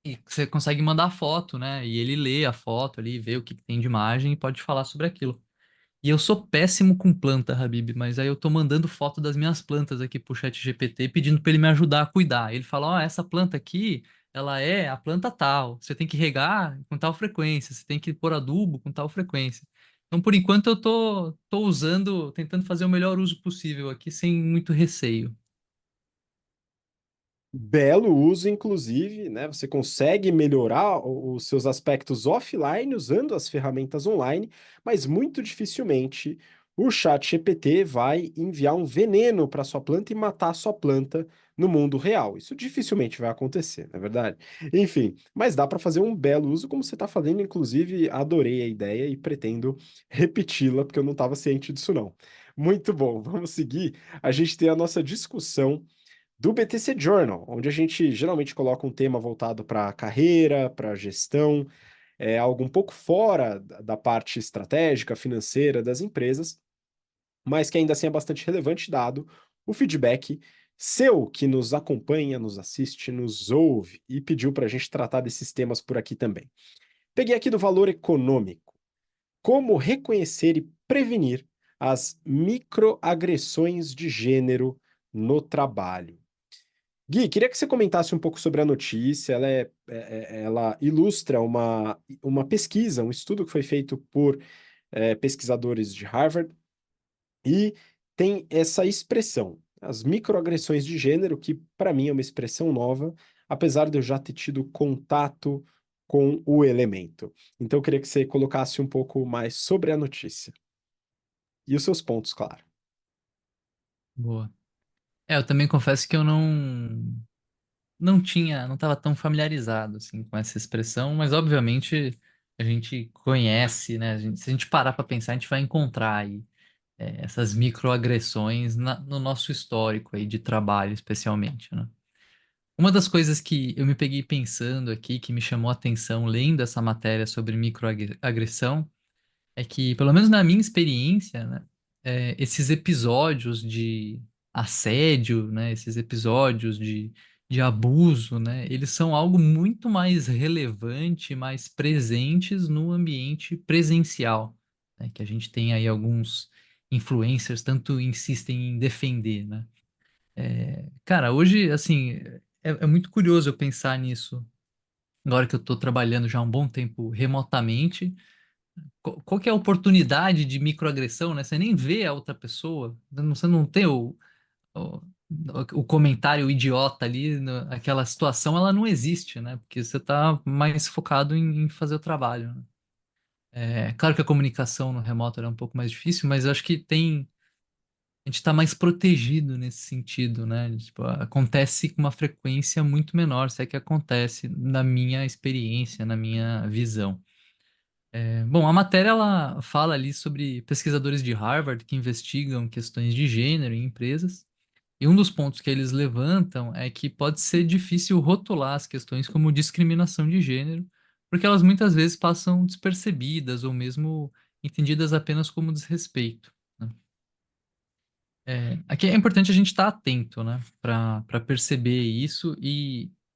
S2: e você consegue mandar foto, né? E ele lê a foto ali, vê o que que tem de imagem e pode falar sobre aquilo. E eu sou péssimo com planta, Habib, mas aí eu tô mandando foto das minhas plantas aqui pro chat GPT pedindo para ele me ajudar a cuidar. Ele fala: Ó, essa planta aqui, ela é a planta tal. Você tem que regar com tal frequência, você tem que pôr adubo com tal frequência. Então, por enquanto, eu tô usando, tentando fazer o melhor uso possível aqui, sem muito receio.
S1: Belo uso, inclusive, né? Você consegue melhorar os seus aspectos offline usando as ferramentas online, mas muito dificilmente o chat GPT vai enviar um veneno para sua planta e matar a sua planta no mundo real. Isso dificilmente vai acontecer, não é verdade? Enfim, mas dá para fazer um belo uso, como você está fazendo, inclusive, adorei a ideia e pretendo repeti-la, porque eu não estava ciente disso, não. Muito bom, vamos seguir. A gente tem a nossa discussão do BTC Journal, onde a gente geralmente coloca um tema voltado para carreira, para gestão, algo um pouco fora da parte estratégica, financeira das empresas, mas que ainda assim é bastante relevante, dado o feedback seu que nos acompanha, nos assiste, nos ouve e pediu para a gente tratar desses temas por aqui também. Peguei aqui do valor econômico. Como reconhecer e prevenir as microagressões de gênero no trabalho? Gui, queria que você comentasse um pouco sobre a notícia. Ela ilustra uma pesquisa, um estudo que foi feito por pesquisadores de Harvard e tem essa expressão, as microagressões de gênero, que para mim é uma expressão nova, apesar de eu já ter tido contato com o elemento. Então, eu queria que você colocasse um pouco mais sobre a notícia e os seus pontos, claro.
S2: Boa. Eu também confesso que eu não estava tão familiarizado assim com essa expressão, mas obviamente a gente conhece, né? Se a gente parar para pensar, a gente vai encontrar aí essas microagressões no nosso histórico aí de trabalho, especialmente, né? Uma das coisas que eu me peguei pensando aqui, que me chamou a atenção lendo essa matéria sobre microagressão, é que, pelo menos na minha experiência, né, esses episódios de assédio, né, esses episódios de abuso, né, eles são algo muito mais relevante, mais presentes no ambiente presencial, né, que a gente tem aí alguns influencers tanto insistem em defender, né? Cara, hoje, assim, é muito curioso eu pensar nisso. Agora que eu estou trabalhando já há um bom tempo remotamente, qual que é a oportunidade de microagressão, né? Você nem vê a outra pessoa, você não tem o, o comentário idiota ali, aquela situação, ela não existe, né? Porque você está mais focado em fazer o trabalho, né? Claro que a comunicação no remoto era um pouco mais difícil, mas eu acho que a gente está mais protegido nesse sentido, né? Tipo, acontece com uma frequência muito menor, se é que acontece, na minha experiência, na minha visão. Bom, a matéria ela fala ali sobre pesquisadores de Harvard que investigam questões de gênero em empresas, e um dos pontos que eles levantam é que pode ser difícil rotular as questões como discriminação de gênero, porque elas muitas vezes passam despercebidas ou mesmo entendidas apenas como desrespeito, né? Aqui é importante a gente estar atento, né, para perceber isso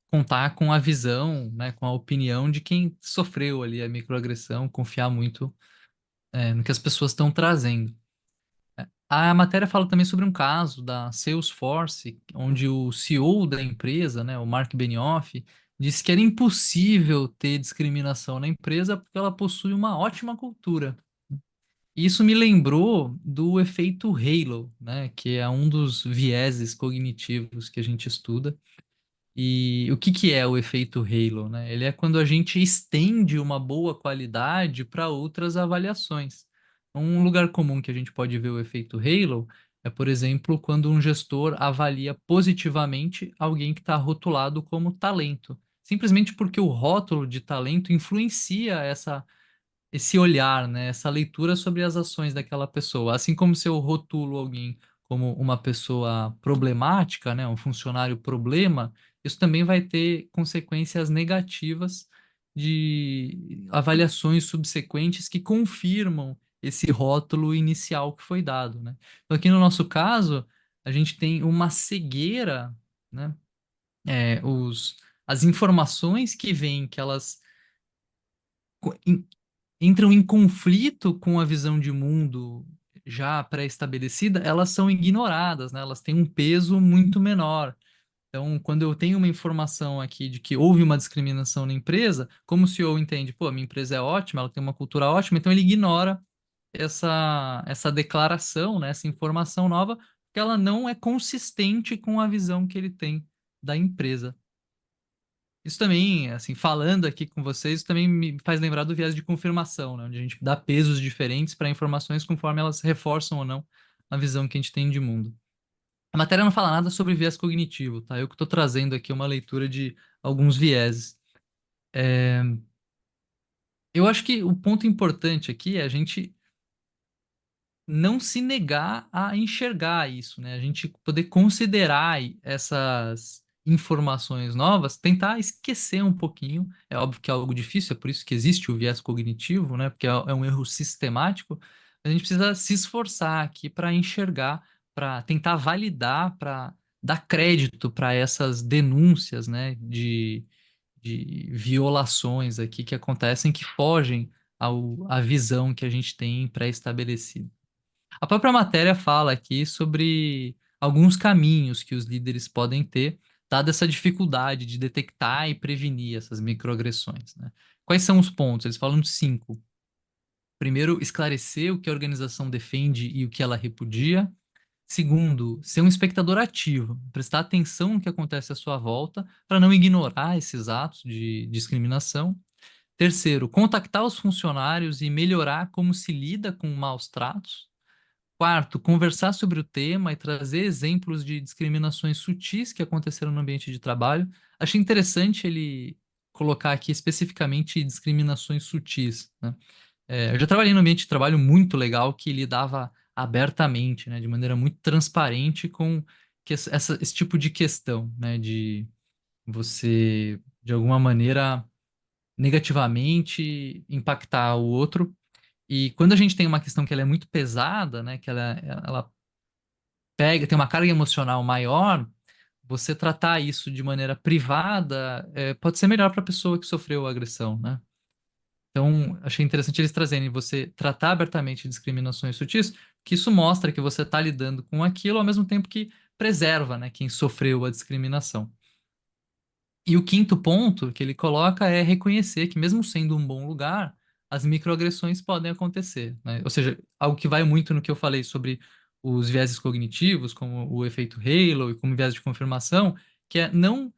S2: contar com a visão, né, com a opinião de quem sofreu ali a microagressão, confiar muito, no que as pessoas estão trazendo. A matéria fala também sobre um caso da Salesforce, onde o CEO da empresa, né, o Mark Benioff, disse que era impossível ter discriminação na empresa porque ela possui uma ótima cultura. Isso me lembrou do efeito Halo, né, que é um dos vieses cognitivos que a gente estuda. E o que que é o efeito Halo, né? Ele é quando a gente estende uma boa qualidade para outras avaliações. Um lugar comum que a gente pode ver o efeito Halo é, por exemplo, quando um gestor avalia positivamente alguém que está rotulado como talento. Simplesmente porque o rótulo de talento influencia esse olhar, né, essa leitura sobre as ações daquela pessoa. Assim como se eu rotulo alguém como uma pessoa problemática, né, um funcionário problema, isso também vai ter consequências negativas de avaliações subsequentes que confirmam esse rótulo inicial que foi dado, né? Então, aqui no nosso caso, a gente tem uma cegueira, né? As informações que vêm, que elas entram em conflito com a visão de mundo já pré-estabelecida, elas são ignoradas, né? Elas têm um peso muito menor. Então, quando eu tenho uma informação aqui de que houve uma discriminação na empresa, como o CEO entende, pô, a minha empresa é ótima, ela tem uma cultura ótima, então ele ignora essa declaração, né, essa informação nova, porque ela não é consistente com a visão que ele tem da empresa. Isso também, assim, falando aqui com vocês, isso também me faz lembrar do viés de confirmação, né? Onde a gente dá pesos diferentes para informações conforme elas reforçam ou não a visão que a gente tem de mundo. A matéria não fala nada sobre viés cognitivo, tá? Eu que estou trazendo aqui uma leitura de alguns vieses. Eu acho que o ponto importante aqui é a gente não se negar a enxergar isso, né? A gente poder considerar essas informações novas, tentar esquecer um pouquinho. É óbvio que é algo difícil, é por isso que existe o viés cognitivo, né? Porque é um erro sistemático. A gente precisa se esforçar aqui para enxergar, para tentar validar, para dar crédito para essas denúncias, né? De violações aqui que acontecem que fogem à visão que a gente tem pré-estabelecida. A própria matéria fala aqui sobre alguns caminhos que os líderes podem ter, dada essa dificuldade de detectar e prevenir essas microagressões, né? Quais são os pontos? Eles falam de cinco. Primeiro, esclarecer o que a organização defende e o que ela repudia. Segundo, ser um espectador ativo, prestar atenção no que acontece à sua volta, para não ignorar esses atos de discriminação. Terceiro, contactar os funcionários e melhorar como se lida com maus tratos. Quarto, conversar sobre o tema e trazer exemplos de discriminações sutis que aconteceram no ambiente de trabalho. Achei interessante ele colocar aqui especificamente discriminações sutis, né? Eu já trabalhei num ambiente de trabalho muito legal que lidava abertamente, né, de maneira muito transparente com esse tipo de questão, né, de você, de alguma maneira, negativamente impactar o outro. E quando a gente tem uma questão que ela é muito pesada, né, que ela pega, tem uma carga emocional maior, você tratar isso de maneira privada, pode ser melhor para a pessoa que sofreu a agressão, né? Então, achei interessante eles trazerem você tratar abertamente discriminações sutis, que isso mostra que você está lidando com aquilo ao mesmo tempo que preserva, né, quem sofreu a discriminação. E o quinto ponto que ele coloca é reconhecer que, mesmo sendo um bom lugar, as microagressões podem acontecer, né? Ou seja, algo que vai muito no que eu falei sobre os vieses cognitivos, como o efeito Halo e como viés de confirmação, que é não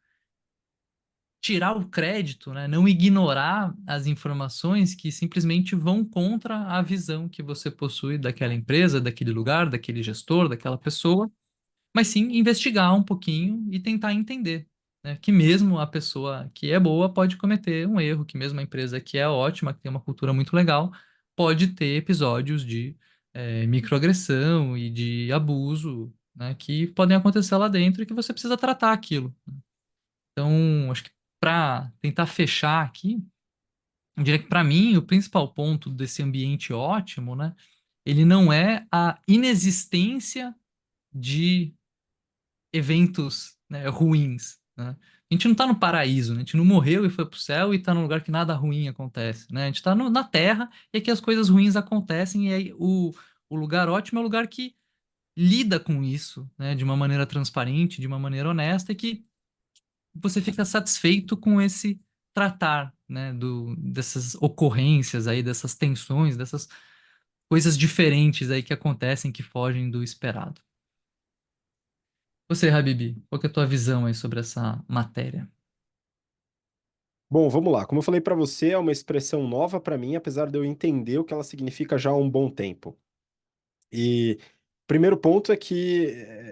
S2: tirar o crédito, né? Não ignorar as informações que simplesmente vão contra a visão que você possui daquela empresa, daquele lugar, daquele gestor, daquela pessoa, mas sim investigar um pouquinho e tentar entender, né, que mesmo a pessoa que é boa pode cometer um erro, que mesmo a empresa que é ótima, que tem uma cultura muito legal, pode ter episódios de microagressão e de abuso, né, que podem acontecer lá dentro e que você precisa tratar aquilo. Então, acho que para tentar fechar aqui, eu diria que para mim o principal ponto desse ambiente ótimo, né, ele não é a inexistência de eventos, né, ruins. né? A gente não tá no paraíso, né? A gente não morreu e foi pro céu e tá num lugar que nada ruim acontece, né? A gente tá na Terra e aqui as coisas ruins acontecem e aí o lugar ótimo é o lugar que lida com isso, né? De uma maneira transparente, de uma maneira honesta e que você fica satisfeito com esse tratar, né? Dessas ocorrências aí, dessas tensões, dessas coisas diferentes aí que acontecem que fogem do esperado. Você, Habibi, qual que é a tua visão aí sobre essa matéria?
S1: Bom, vamos lá. Como eu falei para você, é uma expressão nova para mim, apesar de eu entender o que ela significa já há um bom tempo. E o primeiro ponto é que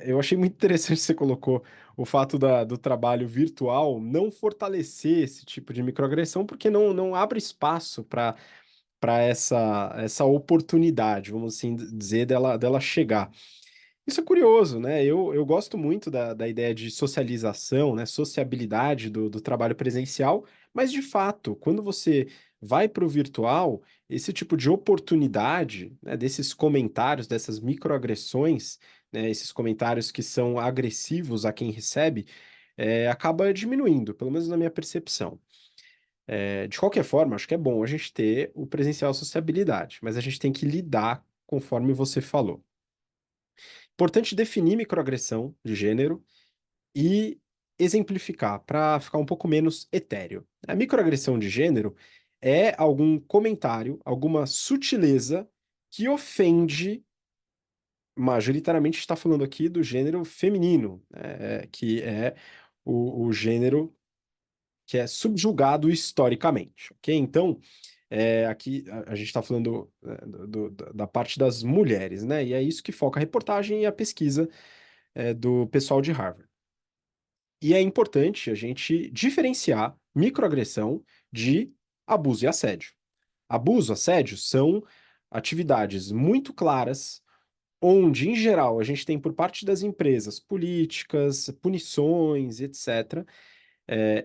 S1: eu achei muito interessante que você colocou o fato do trabalho virtual não fortalecer esse tipo de microagressão, porque não abre espaço para essa oportunidade, vamos assim dizer, dela chegar. Isso é curioso, né? Eu gosto muito da ideia de socialização, né? Sociabilidade do trabalho presencial, mas de fato, quando você vai para o virtual, esse tipo de oportunidade, né, desses comentários, dessas microagressões, né, esses comentários que são agressivos a quem recebe, acaba diminuindo, pelo menos na minha percepção. De qualquer forma, acho que é bom a gente ter o presencial sociabilidade, mas a gente tem que lidar conforme você falou. Importante definir microagressão de gênero e exemplificar para ficar um pouco menos etéreo. A microagressão de gênero é algum comentário, alguma sutileza que ofende, majoritariamente está falando aqui do gênero feminino, que é o gênero que é subjugado historicamente, ok? Então, aqui a gente está falando da parte das mulheres, né? E é isso que foca a reportagem e a pesquisa do pessoal de Harvard. E é importante a gente diferenciar microagressão de abuso e assédio. Abuso, assédio são atividades muito claras, onde, em geral, a gente tem por parte das empresas políticas, punições, etc.,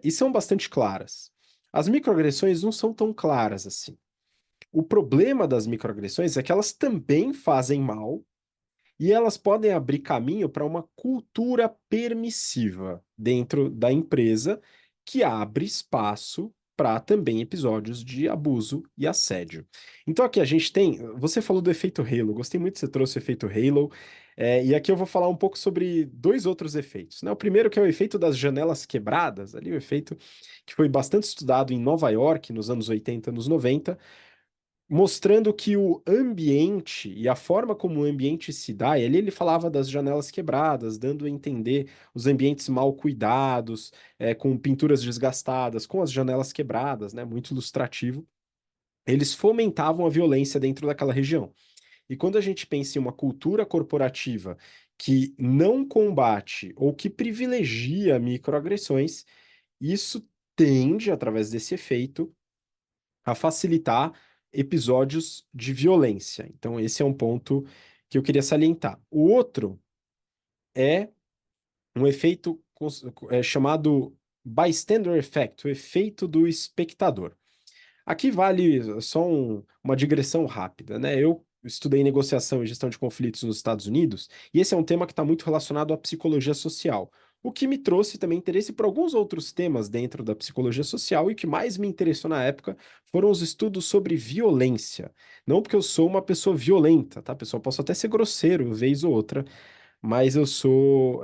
S1: e são bastante claras. As microagressões não são tão claras assim. O problema das microagressões é que elas também fazem mal e elas podem abrir caminho para uma cultura permissiva dentro da empresa que abre espaço para também episódios de abuso e assédio. Então aqui a gente tem, você falou do efeito Halo, gostei muito que você trouxe o efeito Halo, e aqui eu vou falar um pouco sobre dois outros efeitos, né? O primeiro que é o efeito das janelas quebradas, ali o efeito que foi bastante estudado em Nova York nos anos 80, anos 90, mostrando que o ambiente e a forma como o ambiente se dá, e ali ele falava das janelas quebradas, dando a entender os ambientes mal cuidados, com pinturas desgastadas, com as janelas quebradas, né, muito ilustrativo, eles fomentavam a violência dentro daquela região. E quando a gente pensa em uma cultura corporativa que não combate ou que privilegia microagressões, isso tende, através desse efeito, a facilitar episódios de violência. Então, esse é um ponto que eu queria salientar. O outro é um efeito chamado bystander effect, o efeito do espectador. Aqui vale só uma digressão rápida, né? Eu estudei negociação e gestão de conflitos nos Estados Unidos, e esse é um tema que está muito relacionado à psicologia social. O que me trouxe também interesse por alguns outros temas dentro da psicologia social, e o que mais me interessou na época foram os estudos sobre violência. Não porque eu sou uma pessoa violenta, tá, pessoal? Posso até ser grosseiro, vez ou outra, mas eu sou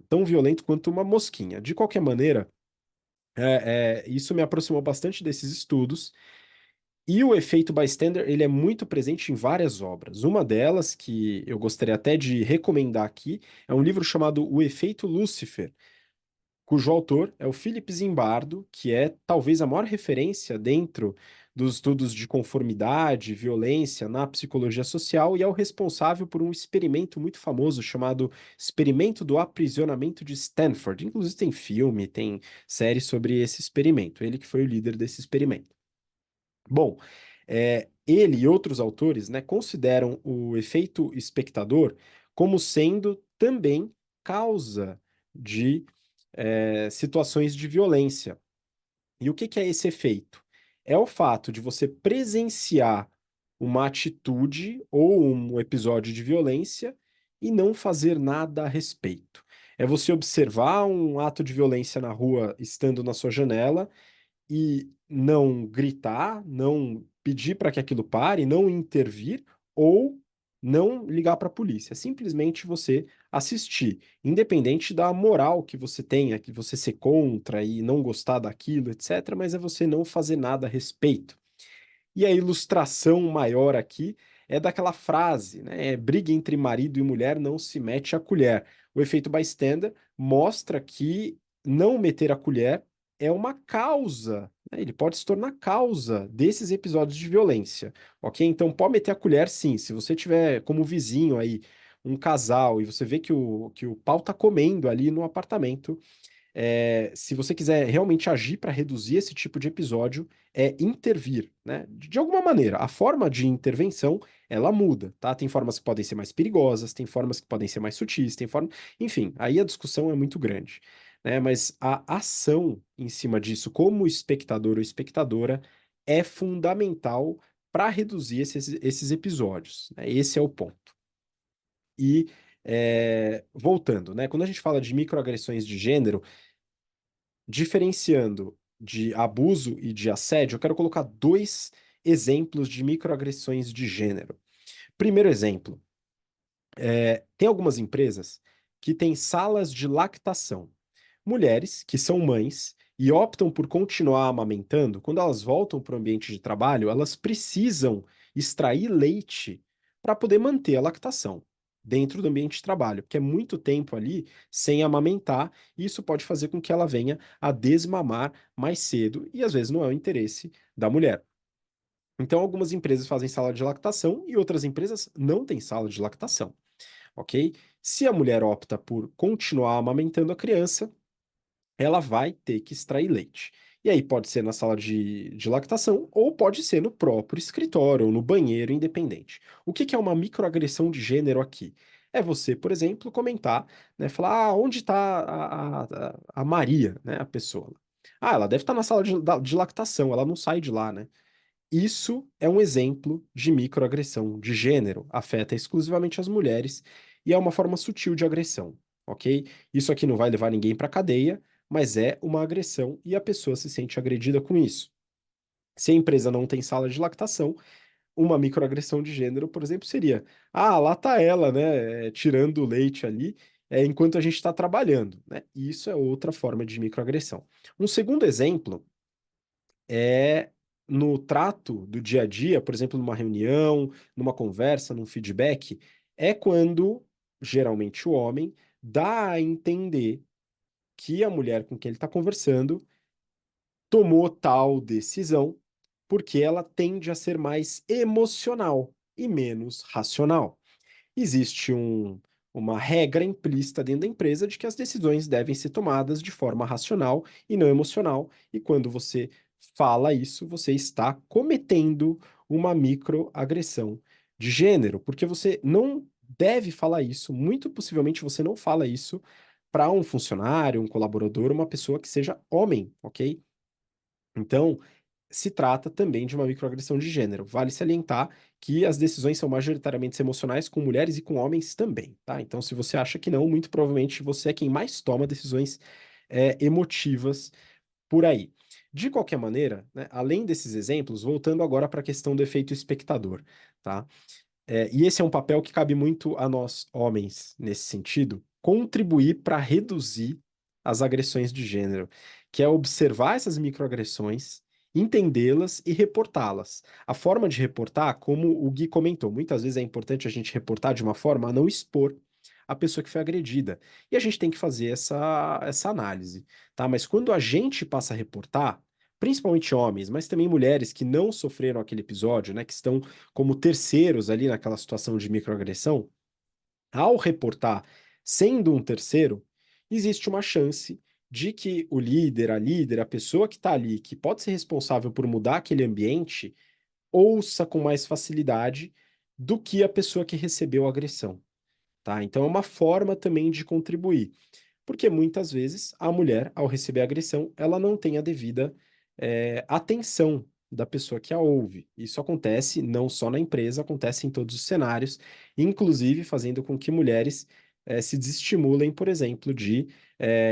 S1: tão violento quanto uma mosquinha. De qualquer maneira, isso me aproximou bastante desses estudos. E o efeito bystander, ele é muito presente em várias obras. Uma delas, que eu gostaria até de recomendar aqui, é um livro chamado O Efeito Lúcifer, cujo autor é o Philip Zimbardo, que é talvez a maior referência dentro dos estudos de conformidade, violência na psicologia social, e é o responsável por um experimento muito famoso chamado Experimento do Aprisionamento de Stanford. Inclusive tem filme, tem série sobre esse experimento. Ele que foi o líder desse experimento. Bom, ele e outros autores, né, consideram o efeito espectador como sendo também causa de situações de violência. E o que que é esse efeito? É o fato de você presenciar uma atitude ou um episódio de violência e não fazer nada a respeito. É você observar um ato de violência na rua estando na sua janela e não gritar, não pedir para que aquilo pare, não intervir ou não ligar para a polícia. É simplesmente você assistir, independente da moral que você tenha, que você ser contra e não gostar daquilo, etc., mas é você não fazer nada a respeito. E a ilustração maior aqui é daquela frase, né? Briga entre marido e mulher não se mete a colher. O efeito bystander mostra que não meter a colher é uma causa, né? Ele pode se tornar causa desses episódios de violência, ok? Então pode meter a colher sim. Se você tiver como vizinho aí um casal e você vê que o pau tá comendo ali no apartamento, se você quiser realmente agir para reduzir esse tipo de episódio, é intervir, né? De alguma maneira. A forma de intervenção, ela muda, tá? Tem formas que podem ser mais perigosas, tem formas que podem ser mais sutis, tem forma... Enfim, aí a discussão é muito grande, né? Mas a ação em cima disso, como espectador ou espectadora, é fundamental para reduzir esses episódios, né? Esse é o ponto. E, voltando, né? Quando a gente fala de microagressões de gênero, diferenciando de abuso e de assédio, eu quero colocar dois exemplos de microagressões de gênero. Primeiro exemplo, tem algumas empresas que têm salas de lactação. Mulheres que são mães e optam por continuar amamentando, quando elas voltam para o ambiente de trabalho, elas precisam extrair leite para poder manter a lactação dentro do ambiente de trabalho, porque é muito tempo ali sem amamentar, e isso pode fazer com que ela venha a desmamar mais cedo, e às vezes não é o interesse da mulher. Então, algumas empresas fazem sala de lactação e outras empresas não têm sala de lactação, ok? Se a mulher opta por continuar amamentando a criança, ela vai ter que extrair leite. E aí pode ser na sala de lactação ou pode ser no próprio escritório ou no banheiro independente. O que que é uma microagressão de gênero aqui? É você, por exemplo, comentar, né, falar, onde está a Maria, né, a pessoa. Ah, ela deve estar na sala de lactação, ela não sai de lá, né? Isso é um exemplo de microagressão de gênero, afeta exclusivamente as mulheres e é uma forma sutil de agressão, ok? Isso aqui não vai levar ninguém para cadeia, mas é uma agressão e a pessoa se sente agredida com isso. Se a empresa não tem sala de lactação, uma microagressão de gênero, por exemplo, seria: ah, lá tá ela, né, tirando o leite ali, enquanto a gente está trabalhando, né? Isso é outra forma de microagressão. Um segundo exemplo é no trato do dia a dia, por exemplo, numa reunião, numa conversa, num feedback, é quando, geralmente, o homem dá a entender que a mulher com quem ele está conversando tomou tal decisão porque ela tende a ser mais emocional e menos racional. Existe uma regra implícita dentro da empresa de que as decisões devem ser tomadas de forma racional e não emocional, e quando você fala isso, você está cometendo uma microagressão de gênero, porque você não deve falar isso, muito possivelmente você não fala isso para um funcionário, um colaborador, uma pessoa que seja homem, ok? Então, se trata também de uma microagressão de gênero. Vale salientar que as decisões são majoritariamente emocionais com mulheres e com homens também, tá? Então, se você acha que não, muito provavelmente você é quem mais toma decisões emotivas por aí. De qualquer maneira, né, além desses exemplos, voltando agora para a questão do efeito espectador, tá? E esse é um papel que cabe muito a nós, homens, nesse sentido, contribuir para reduzir as agressões de gênero, que é observar essas microagressões, entendê-las e reportá-las. A forma de reportar, como o Gui comentou, muitas vezes é importante a gente reportar de uma forma a não expor a pessoa que foi agredida. E a gente tem que fazer essa análise, tá? Mas quando a gente passa a reportar, principalmente homens, mas também mulheres que não sofreram aquele episódio, né, que estão como terceiros ali naquela situação de microagressão, ao reportar sendo um terceiro, existe uma chance de que o líder, a líder, a pessoa que está ali, que pode ser responsável por mudar aquele ambiente, ouça com mais facilidade do que a pessoa que recebeu a agressão, tá? Então é uma forma também de contribuir, porque muitas vezes a mulher, ao receber agressão, ela não tem a devida atenção da pessoa que a ouve. Isso acontece não só na empresa, acontece em todos os cenários, inclusive fazendo com que mulheres se desestimulem, por exemplo, de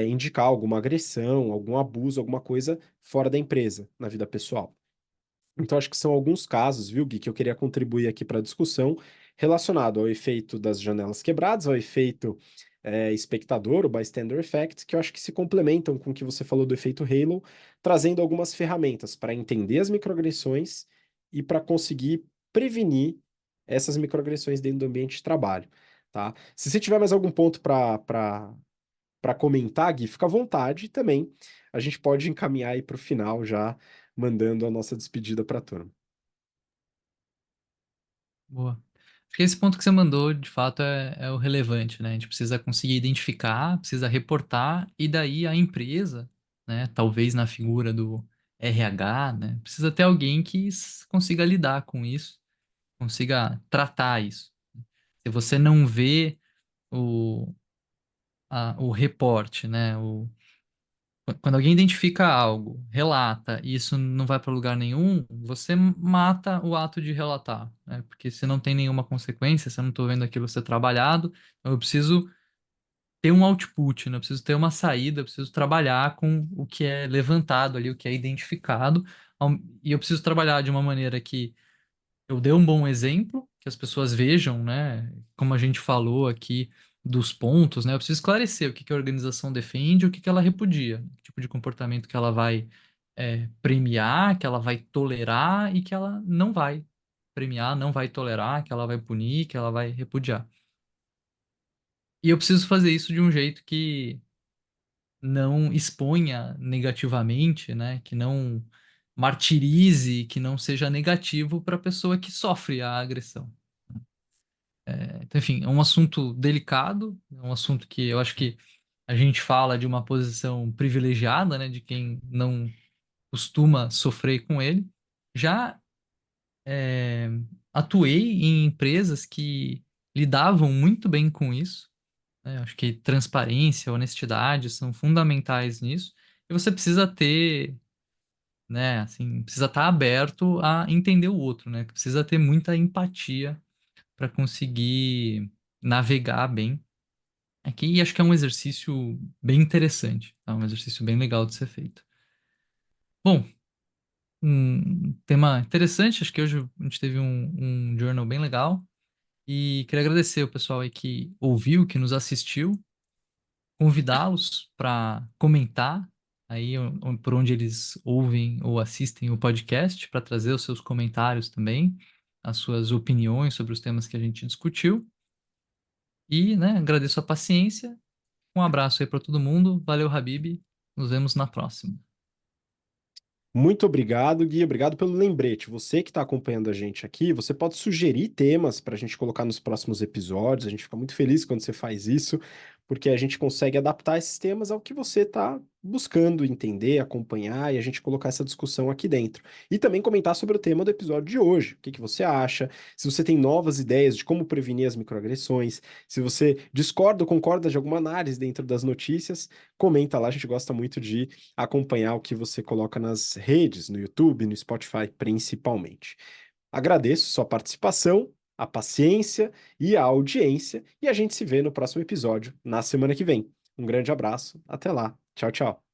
S1: indicar alguma agressão, algum abuso, alguma coisa fora da empresa, na vida pessoal. Então, acho que são alguns casos, viu, Gui, que eu queria contribuir aqui para a discussão relacionado ao efeito das janelas quebradas, ao efeito espectador, o bystander effect, que eu acho que se complementam com o que você falou do efeito Halo, trazendo algumas ferramentas para entender as microagressões e para conseguir prevenir essas microagressões dentro do ambiente de trabalho, tá? Se você tiver mais algum ponto para comentar, Gui, fica à vontade também. A gente pode encaminhar aí para o final já, mandando a nossa despedida para a turma.
S2: Boa. Acho que esse ponto que você mandou, de fato, é o relevante, né? A gente precisa conseguir identificar, precisa reportar, e daí a empresa, né, talvez na figura do RH, né, precisa ter alguém que consiga lidar com isso, consiga tratar isso. Se você não vê o, o reporte, né, quando alguém identifica algo, relata, e isso não vai para lugar nenhum, você mata o ato de relatar, né? Porque se não tem nenhuma consequência, se eu não estou vendo aquilo ser trabalhado, então eu preciso ter um output, né? Eu preciso ter uma saída, eu preciso trabalhar com o que é levantado ali, o que é identificado, e eu preciso trabalhar de uma maneira que eu dei um bom exemplo, que as pessoas vejam, né? Como a gente falou aqui dos pontos, né? Eu preciso esclarecer o que que a organização defende e o que que ela repudia, que tipo de comportamento que ela vai premiar, que ela vai tolerar e que ela não vai premiar, não vai tolerar, que ela vai punir, que ela vai repudiar. E eu preciso fazer isso de um jeito que não exponha negativamente, né? Que não martirize, que não seja negativo para a pessoa que sofre a agressão. Então, enfim, é um assunto delicado, é um assunto que eu acho que a gente fala de uma posição privilegiada, né, de quem não costuma sofrer com ele. Já é, atuei em empresas que lidavam muito bem com isso, né? Acho que transparência, honestidade são fundamentais nisso. E você precisa ter, né, assim, precisa estar aberto a entender o outro, né? Precisa ter muita empatia para conseguir navegar bem aqui. E acho que é um exercício bem interessante, tá? Um exercício bem legal de ser feito. Bom, um tema interessante. Acho que hoje a gente teve um journal bem legal. E queria agradecer o pessoal aí que ouviu, que nos assistiu, convidá-los para comentar aí por onde eles ouvem ou assistem o podcast, para trazer os seus comentários também, as suas opiniões sobre os temas que a gente discutiu. E, né, agradeço a paciência. Um abraço aí para todo mundo. Valeu, Habib. Nos vemos na próxima.
S1: Muito obrigado, Gui. Obrigado pelo lembrete. Você que está acompanhando a gente aqui, você pode sugerir temas para a gente colocar nos próximos episódios. A gente fica muito feliz quando você faz isso, porque a gente consegue adaptar esses temas ao que você está buscando entender, acompanhar e a gente colocar essa discussão aqui dentro. E também comentar sobre o tema do episódio de hoje. O que que você acha? Se você tem novas ideias de como prevenir as microagressões, se você discorda ou concorda de alguma análise dentro das notícias, comenta lá. A gente gosta muito de acompanhar o que você coloca nas redes, no YouTube, no Spotify, principalmente. Agradeço sua participação, a paciência e a audiência, e a gente se vê no próximo episódio, na semana que vem. Um grande abraço, até lá. Tchau, tchau.